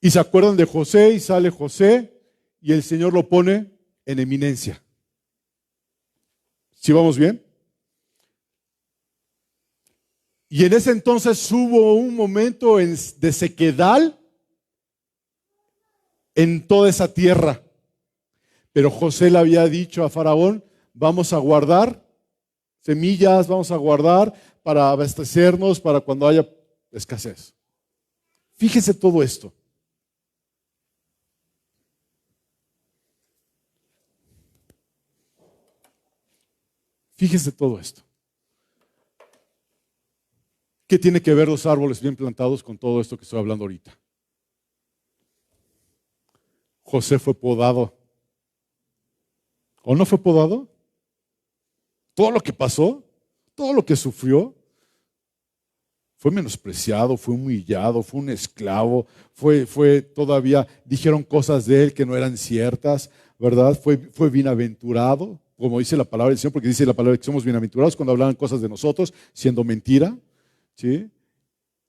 Y se acuerdan de José y sale José y el Señor lo pone en eminencia. ¿Sí vamos bien? Y en ese entonces hubo un momento de sequedal en toda esa tierra. Pero José le había dicho a Faraón, vamos a guardar semillas, vamos a guardar para abastecernos para cuando haya escasez. Fíjese todo esto. Fíjese todo esto. ¿Qué tiene que ver los árboles bien plantados con todo esto que estoy hablando ahorita? José fue podado. ¿O no fue podado? Todo lo que pasó, todo lo que sufrió, fue menospreciado, fue humillado, fue un esclavo, fue todavía, dijeron cosas de él que no eran ciertas, ¿verdad? Fue bienaventurado, como dice la palabra del Señor, porque dice la palabra que somos bienaventurados cuando hablaban cosas de nosotros, siendo mentira, ¿sí?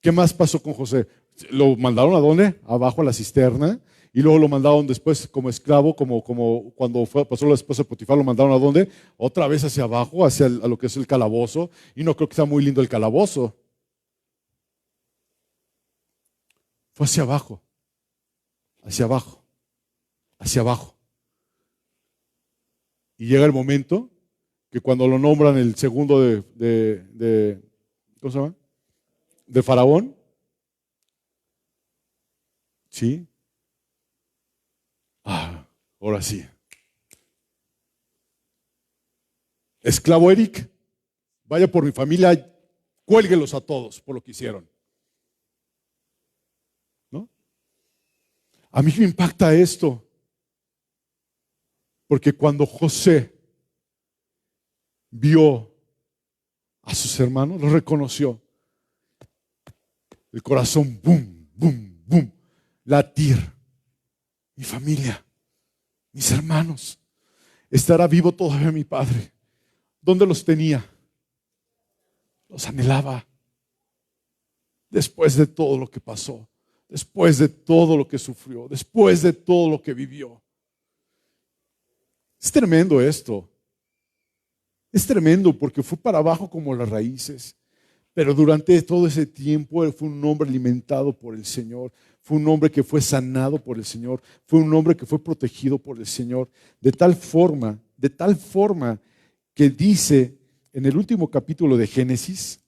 ¿Qué más pasó con José? ¿Lo mandaron a dónde? Abajo a la cisterna. Y luego lo mandaron después como esclavo, como cuando pasó la esposa de Potifar, lo mandaron a dónde? Otra vez hacia abajo, a lo que es el calabozo. Y no creo que sea muy lindo el calabozo. Fue hacia abajo, hacia abajo, hacia abajo. Y llega el momento que cuando lo nombran el segundo ¿cómo se llama? De Faraón. ¿Sí? Ahora sí. Esclavo Eric, vaya por mi familia, cuélguelos a todos por lo que hicieron. ¿No? A mí me impacta esto, porque cuando José vio a sus hermanos, los reconoció. El corazón, boom, boom, boom, latir. Mi familia, mis hermanos, ¿estará vivo todavía mi padre? ¿Dónde los tenía? Los anhelaba. Después de todo lo que pasó, después de todo lo que sufrió, después de todo lo que vivió. Es tremendo esto. Es tremendo porque fue para abajo como las raíces. Pero durante todo ese tiempo él fue un hombre alimentado por el Señor. Fue un hombre que fue sanado por el Señor. Fue un hombre que fue protegido por el Señor. De tal forma que dice en el último capítulo de Génesis,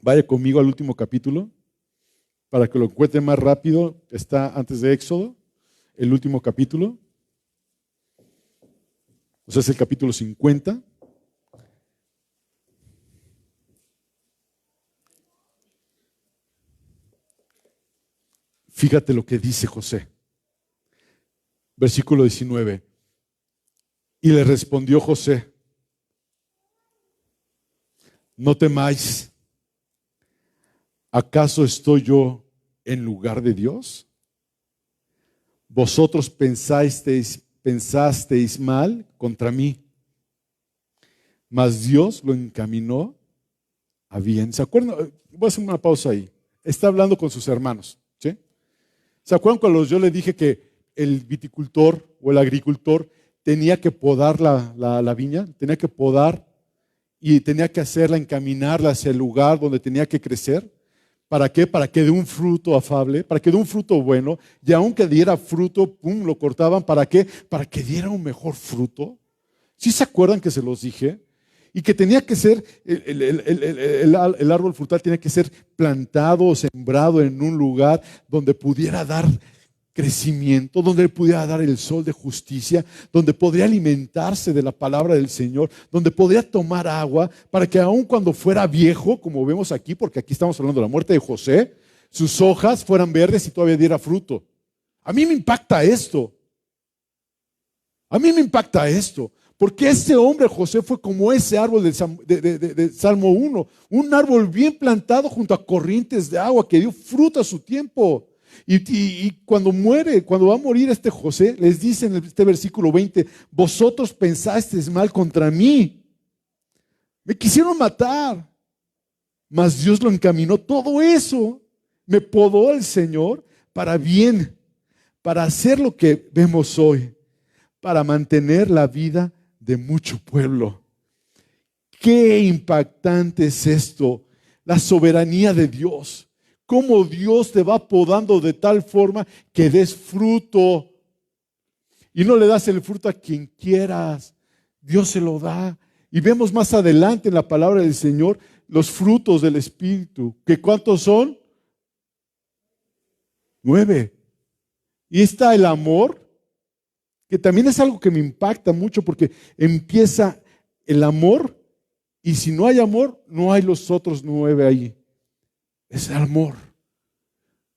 vaya conmigo al último capítulo, para que lo encuentre más rápido, está antes de Éxodo, el último capítulo. O sea, es el capítulo 50. Fíjate lo que dice José. Versículo 19. Y le respondió José, no temáis, ¿acaso estoy yo en lugar de Dios? Vosotros pensasteis mal contra mí, mas Dios lo encaminó a bien. ¿Se acuerdan? Voy a hacer una pausa ahí. Está hablando con sus hermanos, ¿sí? ¿Se acuerdan cuando yo le dije que el viticultor o el agricultor tenía que podar la viña? Tenía que podar y tenía que hacerla, encaminarla hacia el lugar donde tenía que crecer. ¿Para qué? Para que dé un fruto afable, para que dé un fruto bueno. Y aunque diera fruto, pum, lo cortaban. ¿Para qué? Para que diera un mejor fruto. ¿Sí se acuerdan que se los dije? Y que tenía que ser, el árbol frutal tenía que ser plantado o sembrado en un lugar donde pudiera dar crecimiento, donde pudiera dar el sol de justicia, donde podría alimentarse de la palabra del Señor, donde podría tomar agua, para que aun cuando fuera viejo, como vemos aquí, porque aquí estamos hablando de la muerte de José, sus hojas fueran verdes y todavía diera fruto. A mí me impacta esto. A mí me impacta esto. Porque ese hombre, José, fue como ese árbol de Salmo 1. Un árbol bien plantado junto a corrientes de agua que dio fruto a su tiempo. Y cuando muere, cuando va a morir este José, les dice en este versículo 20, vosotros pensasteis mal contra mí. Me quisieron matar, mas Dios lo encaminó. Todo eso me podó el Señor para bien, para hacer lo que vemos hoy, para mantener la vida de mucho pueblo. Qué impactante es esto, la soberanía de Dios. Cómo Dios te va podando de tal forma que des fruto. Y no le das el fruto a quien quieras. Dios se lo da. Y vemos más adelante en la palabra del Señor los frutos del Espíritu. ¿Que cuántos son? 9. Y está el amor, que también es algo que me impacta mucho porque empieza el amor y si no hay amor, no hay los otros 9 ahí. Es el amor.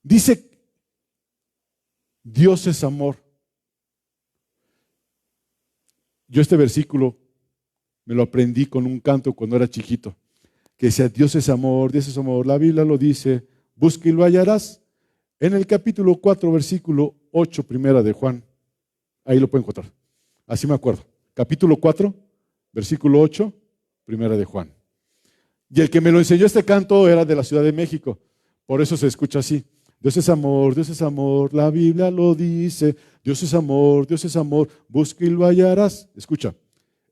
Dice, Dios es amor. Yo este versículo me lo aprendí con un canto cuando era chiquito, que decía, Dios es amor, Dios es amor. La Biblia lo dice, busca y lo hallarás. En el capítulo 4, versículo 8, primera de Juan. Ahí lo pueden encontrar. Así me acuerdo. Capítulo 4, versículo 8, primera de Juan. Y el que me lo enseñó este canto era de la Ciudad de México. Por eso se escucha así. Dios es amor, la Biblia lo dice. Dios es amor, busca y lo hallarás. Escucha.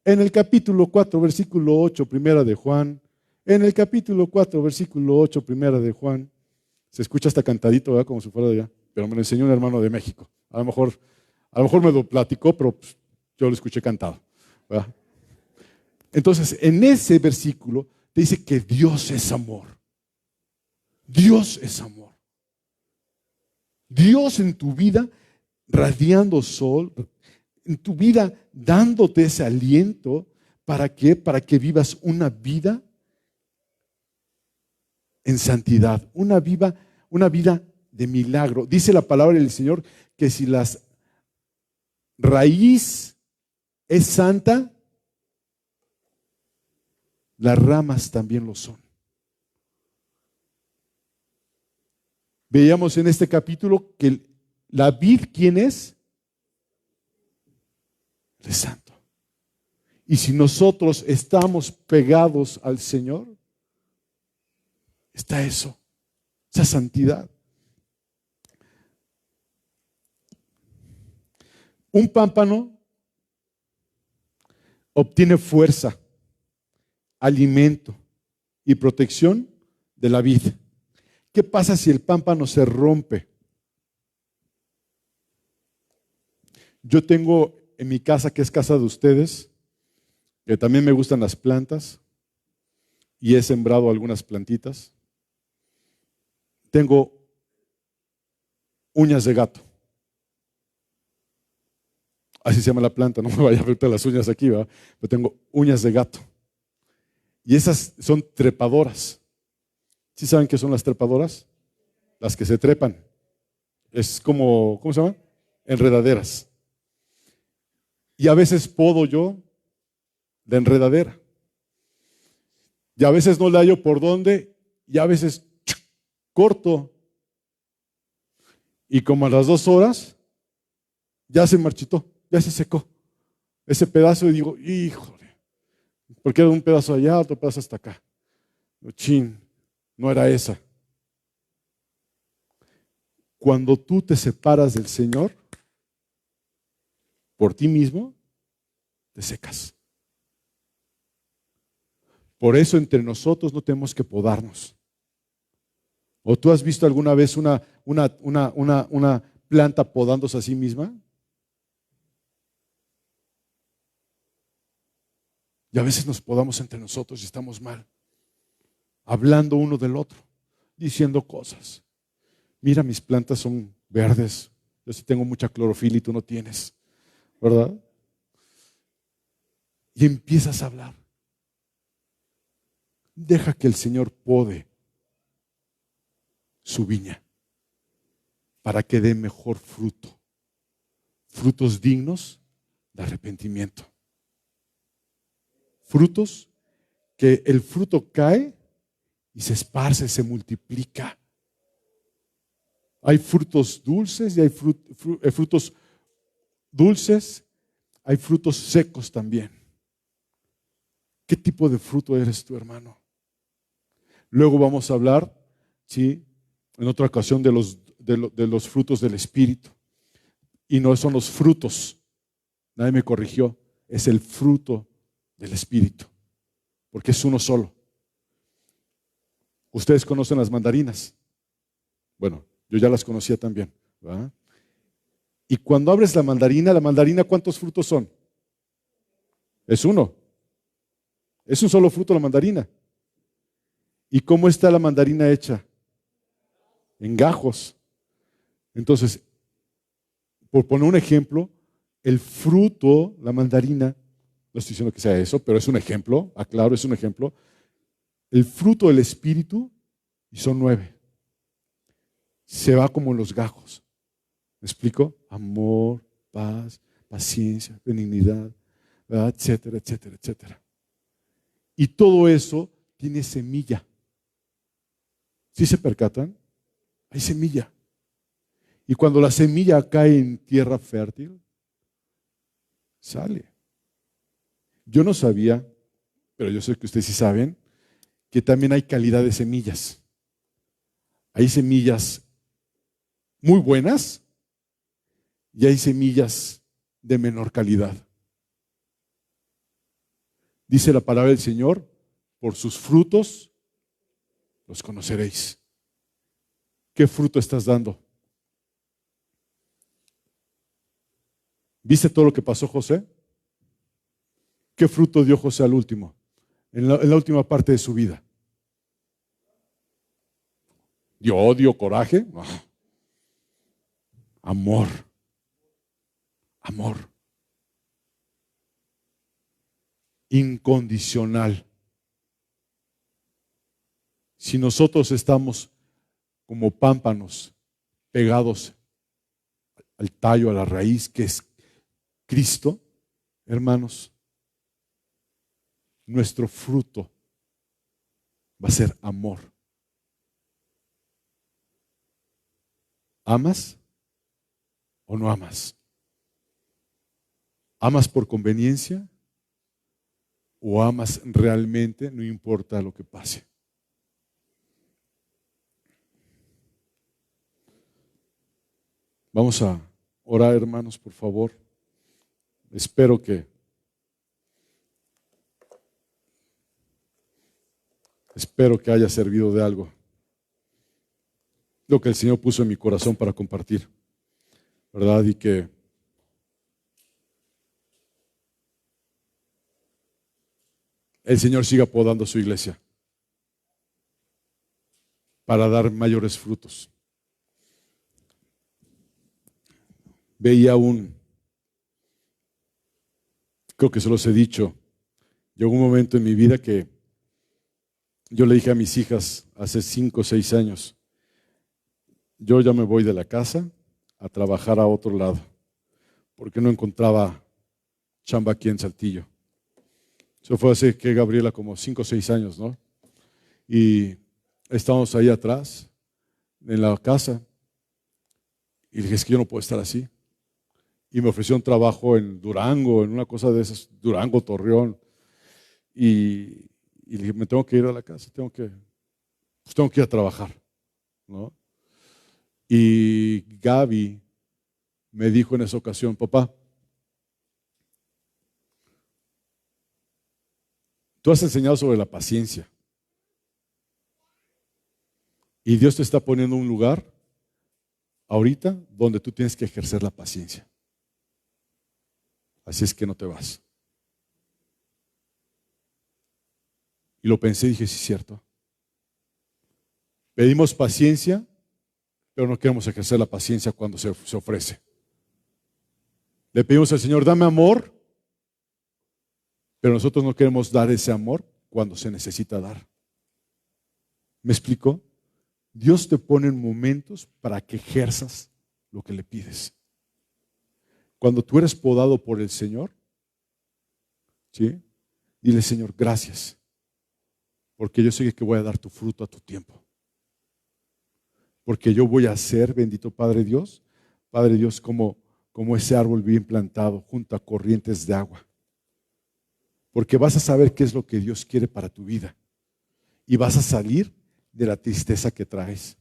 En el capítulo 4, versículo 8, primera de Juan. En el capítulo 4, versículo 8, primera de Juan. Se escucha hasta cantadito, ¿verdad? Como si fuera de allá. Pero me lo enseñó un hermano de México. A lo mejor me lo platicó, pero pues, yo lo escuché cantado, ¿verdad? Entonces, en ese versículo te dice que Dios es amor. Dios es amor. Dios en tu vida radiando sol, en tu vida dándote ese aliento, ¿para qué? Para que vivas una vida en santidad, una vida de milagro. Dice la palabra del Señor que si la raíz es santa, las ramas también lo son. Veíamos en este capítulo que la vid, ¿quién es? El santo. Y si nosotros estamos pegados al Señor, está eso, esa santidad. Un pámpano obtiene fuerza, alimento y protección de la vid. ¿Qué pasa si el pámpano se rompe? Yo tengo en mi casa, que es casa de ustedes, que también me gustan las plantas y he sembrado algunas plantitas. Tengo uñas de gato. Así se llama la planta, no me vaya a ver las uñas aquí, ¿verdad? Pero tengo uñas de gato. Y esas son trepadoras. ¿Sí saben qué son las trepadoras? Las que se trepan. Es como, ¿cómo se llama? Enredaderas. Y a veces podo yo de enredadera. Y a veces no le hallo por dónde, y a veces corto. Y como a las 2 horas, ya se marchitó, ya se secó ese pedazo y digo, híjole, porque era un pedazo allá, otro pedazo hasta acá. Chin, no era esa. Cuando tú te separas del Señor, por ti mismo, te secas. Por eso entre nosotros no tenemos que podarnos. ¿O tú has visto alguna vez una planta podándose a sí misma? Y a veces nos podamos entre nosotros y estamos mal, hablando uno del otro, diciendo cosas. Mira, mis plantas son verdes, yo sí tengo mucha clorofila y tú no tienes, ¿verdad? Y empiezas a hablar. Deja que el Señor pode su viña para que dé mejor fruto. Frutos dignos de arrepentimiento. Frutos que el fruto cae y se esparce, se multiplica. Hay frutos dulces y hay frutos dulces, hay frutos secos también. ¿Qué tipo de fruto eres tú, hermano? Luego vamos a hablar, ¿sí?, en otra ocasión de los frutos del Espíritu. Y no son los frutos, nadie me corrigió, es el fruto del Espíritu, porque es uno solo. Ustedes conocen las mandarinas. Bueno, yo ya las conocía también, ¿verdad? Y cuando abres la mandarina, ¿cuántos frutos son? Es uno. Es un solo fruto la mandarina. ¿Y cómo está la mandarina hecha? En gajos. Entonces, por poner un ejemplo, el fruto, la mandarina, no estoy diciendo que sea eso, pero es un ejemplo, aclaro, es un ejemplo. El fruto del Espíritu, y son 9, se va como en los gajos. ¿Me explico? Amor, paz, paciencia, benignidad, ¿verdad? Etcétera, etcétera, etcétera. Y todo eso tiene semilla. ¿Sí se percatan? Hay semilla. Y cuando la semilla cae en tierra fértil, sale. Yo no sabía, pero yo sé que ustedes sí saben, que también hay calidad de semillas. Hay semillas muy buenas y hay semillas de menor calidad. Dice la palabra del Señor, por sus frutos los conoceréis. ¿Qué fruto estás dando? ¿Viste todo lo que pasó José? ¿Qué fruto dio José al último? En la última parte de su vida. ¿Dio odio, coraje? No. Amor. Amor. Incondicional. Si nosotros estamos como pámpanos pegados al tallo, a la raíz que es Cristo, hermanos, nuestro fruto va a ser amor. ¿Amas o no amas? ¿Amas por conveniencia o amas realmente, no importa lo que pase? Vamos a orar, hermanos, por favor. Espero que haya servido de algo lo que el Señor puso en mi corazón para compartir, ¿verdad? Y que el Señor siga podando su iglesia para dar mayores frutos. Creo que se los he dicho, llegó un momento en mi vida que yo le dije a mis hijas hace 5 o 6 años, yo ya me voy de la casa a trabajar a otro lado, porque no encontraba chamba aquí en Saltillo. Eso fue hace que Gabriela como 5 o 6 años, ¿no? Y estábamos ahí atrás, en la casa, y le dije, es que yo no puedo estar así. Y me ofreció un trabajo en Durango, en una cosa de esas, Durango, Torreón. Y le dije, me tengo que ir a la casa, tengo que ir a trabajar, ¿no? Y Gaby me dijo en esa ocasión, papá, tú has enseñado sobre la paciencia. Y Dios te está poniendo un lugar ahorita donde tú tienes que ejercer la paciencia. Así es que no te vas. Y lo pensé y dije, sí, es cierto. Pedimos paciencia, pero no queremos ejercer la paciencia cuando se ofrece. Le pedimos al Señor, dame amor, pero nosotros no queremos dar ese amor cuando se necesita dar. ¿Me explico? Dios te pone en momentos para que ejerzas lo que le pides. Cuando tú eres podado por el Señor, ¿sí? Dile, Señor, gracias, porque yo sé que voy a dar tu fruto a tu tiempo. Porque yo voy a ser, bendito Padre Dios, como ese árbol bien plantado junto a corrientes de agua. Porque vas a saber qué es lo que Dios quiere para tu vida. Y vas a salir de la tristeza que traes.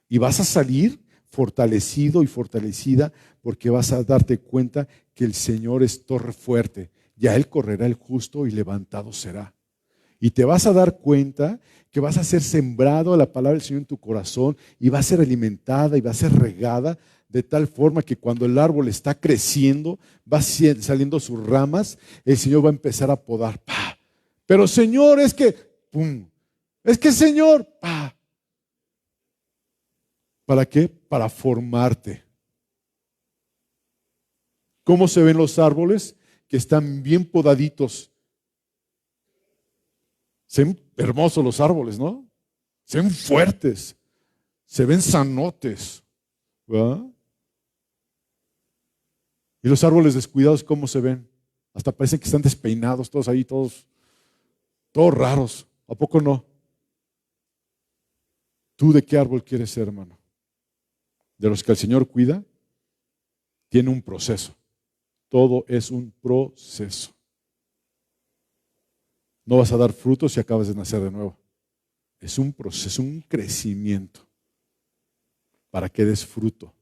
Y vas a salir fortalecido y fortalecida porque vas a darte cuenta que el Señor es torre fuerte. Ya Él correrá el justo y levantado será. Y te vas a dar cuenta que vas a ser sembrado a la palabra del Señor en tu corazón y va a ser alimentada y va a ser regada de tal forma que cuando el árbol está creciendo, va saliendo sus ramas, el Señor va a empezar a podar. ¡Pah! Pero Señor, es que, ¡pum! Es que Señor, ¡pah! ¿Para qué? Para formarte. ¿Cómo se ven los árboles? Que están bien podaditos. Se ven hermosos los árboles, ¿no? Se ven fuertes, se ven sanotes, ¿verdad? Y los árboles descuidados, ¿cómo se ven? Hasta parecen que están despeinados, todos ahí, todos raros. ¿A poco no? ¿Tú de qué árbol quieres ser, hermano? De los que el Señor cuida, tiene un proceso. Todo es un proceso. No vas a dar frutos si acabas de nacer de nuevo. Es un proceso, un crecimiento para que des fruto.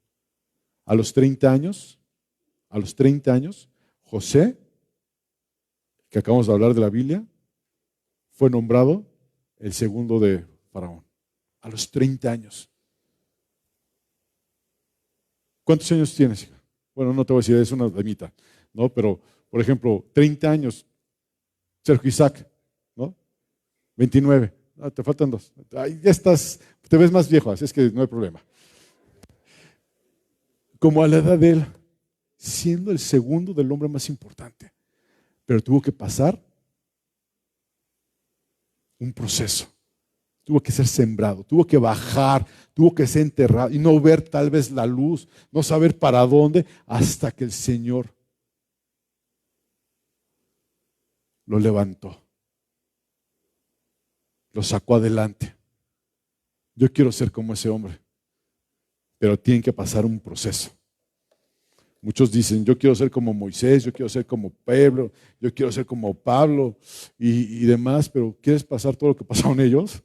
A los 30 años, José, que acabamos de hablar de la Biblia, fue nombrado el segundo de Faraón. A los 30 años. ¿Cuántos años tienes, hija? Bueno, no te voy a decir, es una damita, ¿no? Pero, por ejemplo, 30 años, Sergio Isaac, ¿no? 29. Ah, te faltan 2. Ay, ya estás, te ves más viejo, así es que no hay problema. Como a la edad de él, siendo el segundo del hombre más importante. Pero tuvo que pasar un proceso. Tuvo que ser sembrado, tuvo que bajar, tuvo que ser enterrado y no ver tal vez la luz, no saber para dónde, hasta que el Señor lo levantó, lo sacó adelante. Yo quiero ser como ese hombre, pero tienen que pasar un proceso. Muchos dicen, yo quiero ser como Moisés, yo quiero ser como Pedro, yo quiero ser como Pablo y demás, pero ¿quieres pasar todo lo que pasaron ellos?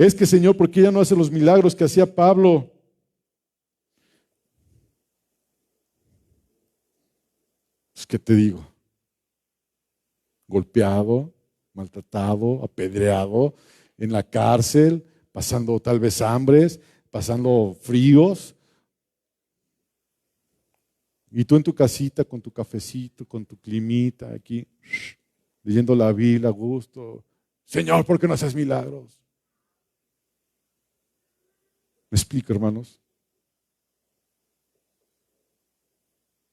Es que, Señor, ¿por qué ya no hace los milagros que hacía Pablo? Pues, ¿qué te digo? Golpeado, maltratado, apedreado, en la cárcel, pasando tal vez hambres, pasando fríos. Y tú en tu casita con tu cafecito, con tu climita aquí, leyendo la Biblia a gusto. Señor, ¿por qué no haces milagros? ¿Me explico, hermanos?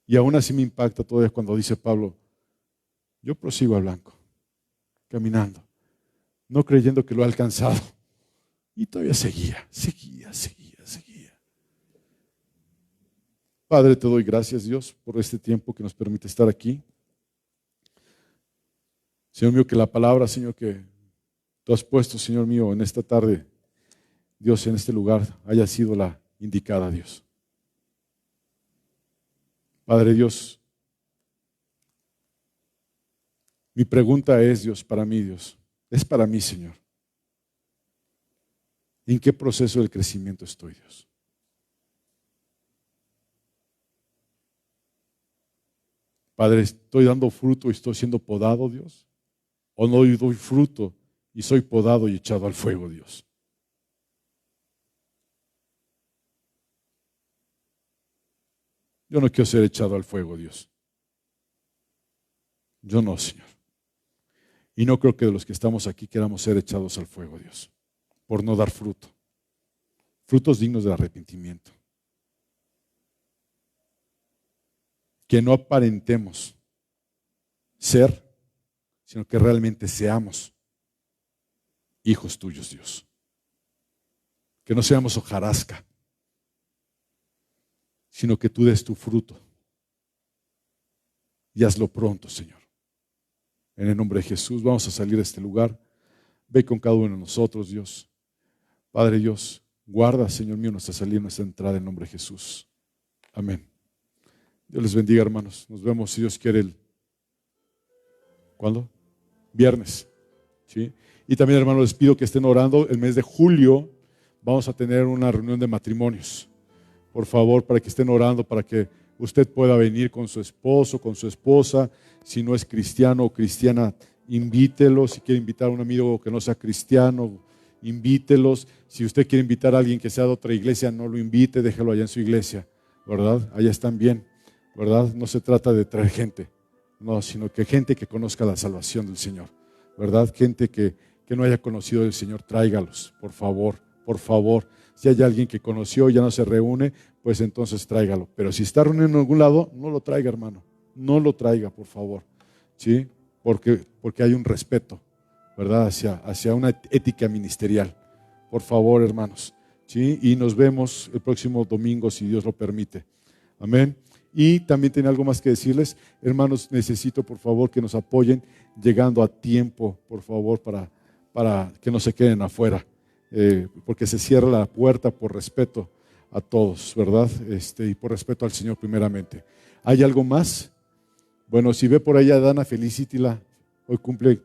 Y aún así me impacta todavía cuando dice Pablo, yo prosigo al blanco, caminando, no creyendo que lo he alcanzado. Y todavía seguía. Padre, te doy gracias, Dios, por este tiempo que nos permite estar aquí. Señor mío, que la palabra, Señor, que tú has puesto, Señor mío, en esta tarde, Dios, en este lugar, haya sido la indicada, Dios. Padre Dios, mi pregunta es, Dios, para mí, Dios, es para mí, Señor. ¿En qué proceso del crecimiento estoy, Dios? Padre, ¿estoy dando fruto y estoy siendo podado, Dios? ¿O no doy fruto y soy podado y echado al fuego, Dios? Yo no quiero ser echado al fuego, Dios. Yo no, Señor. Y no creo que de los que estamos aquí queramos ser echados al fuego, Dios, por no dar fruto. Frutos dignos del arrepentimiento. Que no aparentemos ser, sino que realmente seamos hijos tuyos, Dios. Que no seamos hojarasca, sino que tú des tu fruto. Y hazlo pronto, Señor. En el nombre de Jesús, vamos a salir de este lugar. Ve con cada uno de nosotros, Dios. Padre Dios, guarda, Señor mío, nuestra salida y nuestra entrada en el nombre de Jesús. Amén. Dios les bendiga, hermanos. Nos vemos, si Dios quiere, ¿cuándo? Viernes. ¿Sí? Y también, hermanos, les pido que estén orando. El mes de julio vamos a tener una reunión de matrimonios. Por favor, para que estén orando, para que usted pueda venir con su esposo, con su esposa. Si no es cristiano o cristiana, invítelo. Si quiere invitar a un amigo que no sea cristiano, invítelos. Si usted quiere invitar a alguien que sea de otra iglesia, no lo invite, déjelo allá en su iglesia, ¿verdad? Allá están bien, ¿verdad? No se trata de traer gente, no, sino que gente que conozca la salvación del Señor, ¿verdad? Gente que no haya conocido al Señor, tráigalos, por favor, por favor. Si hay alguien que conoció y ya no se reúne, pues entonces tráigalo. Pero si está reunido en algún lado, no lo traiga, hermano. No lo traiga, por favor. ¿Sí? Porque hay un respeto, ¿verdad? Hacia una ética ministerial. Por favor, hermanos. ¿Sí? Y nos vemos el próximo domingo, si Dios lo permite. Amén. Y también tenía algo más que decirles. Hermanos, necesito, por favor, que nos apoyen llegando a tiempo, por favor, para que no se queden afuera. Porque se cierra la puerta por respeto a todos, ¿verdad? Y por respeto al Señor primeramente. ¿Hay algo más? Bueno, si ve por allá a Dana, felicítela. Hoy cumple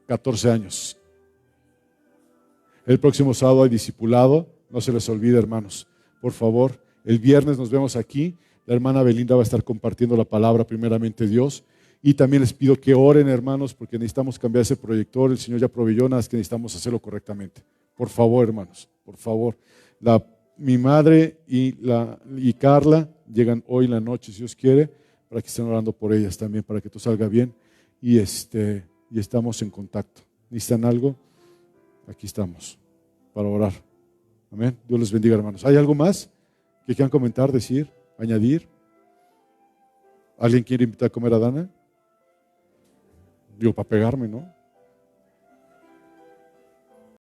14 años. El próximo sábado hay discipulado. No se les olvide, hermanos. Por favor, el viernes nos vemos aquí. La hermana Belinda va a estar compartiendo la palabra, primeramente Dios. Y también les pido que oren, hermanos, porque necesitamos cambiar ese proyector. El Señor ya proveyó, nada más que necesitamos hacerlo correctamente. Por favor, hermanos, por favor. Mi madre y Carla llegan hoy en la noche, si Dios quiere, para que estén orando por ellas también, para que todo salga bien. Y estamos en contacto. ¿Necesitan algo? Aquí estamos para orar. Amén. Dios les bendiga, hermanos. ¿Hay algo más que quieran comentar, decir, añadir? ¿Alguien quiere invitar a comer a Dana? Digo, para pegarme, ¿no?